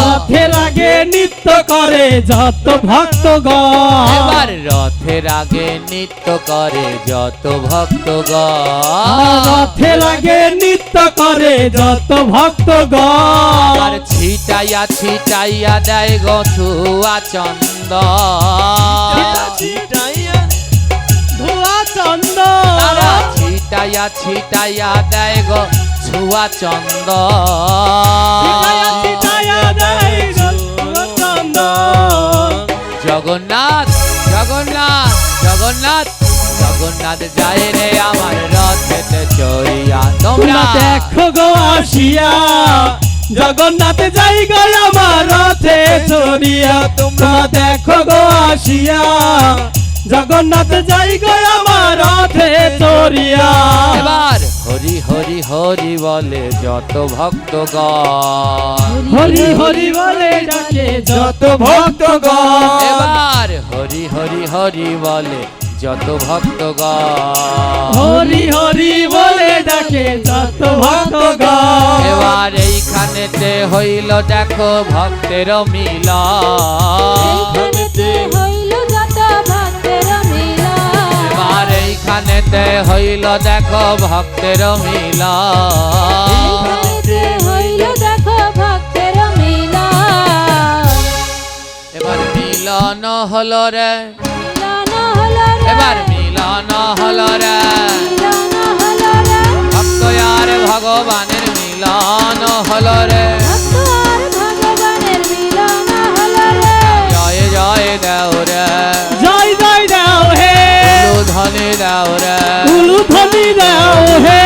রথের আগে নৃত্য করে যত ভক্তগণ এবার রথের আগে নৃত্য করে যত ভক্তগণ রথের আগে নৃত্য করে যত ভক্তগণ আর ছিটাইয়া ছিটাইয়া দেয় গো ছুয়া চন্দন ধোয়া তারা চন্দন ছিটাইয়া ছিটাইয়া দেয় গো ছুয়া চন্দন ছিটাইয়া দেয় গো ধোয়া চন্দন জগন্নাথ জগন্নাথ জগন্নাথ জগন্নাথ যায় রে আমার রথেতে চড়িয়া তোমরা তোমরা দেখো গো আসিয়া জগন্নাথ যাই গো আমার রথে চড়িয়া তোমরা দেখো গো আসিয়া জগন্নাথ যাই গো আমার রথে চড়িয়া এবার হরি হরি হরি বলে যত ভক্তগণ হরি হরি বলে ডাকে যত ভক্তগণ এবার হরি হরি হরি বলে যত ভক্তগণ হরি হরি বলে ডাকে যত ভক্তগণ এবার এইখানেতে হইল দেখো ভক্তের মিলন এইখানেতে হইল যত ভক্তের মিলন এবার এইখানেতে হইল দেখো ভক্তের মিলন এইখানেতে হইল দেখো ভক্তের মিলন এবার মিলন হলো রে মিলন হলো রে এবার মিলন হলো রে মিলন হলো রে ভক্ত আর ভগবানের মিলন হলো রে ভক্ত আর ভগবানের মিলন হলো রে জয় জয় দেও রে জয় জয় দাও হে ধনী দেও রে উলু ধ্বনি দাও হে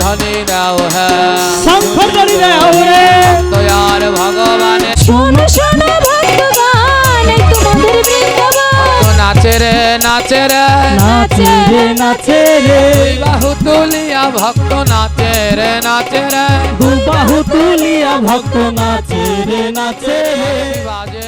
ধনী দেও হে শঙ্খ ধ্বনি দাও হে ভক্ত আর ভগবানের শোনো শোনো ভক্তগণ এই তোমাদের বৃন্দাবন নাচে রে নাচে রে নাচে রে নাচে রে দুই বাহু তুলিয়া ভক্ত নাচে রে নাচে রে দু বাহু তুলিয়া ভক্ত নাচে রে নাচে রে বাজে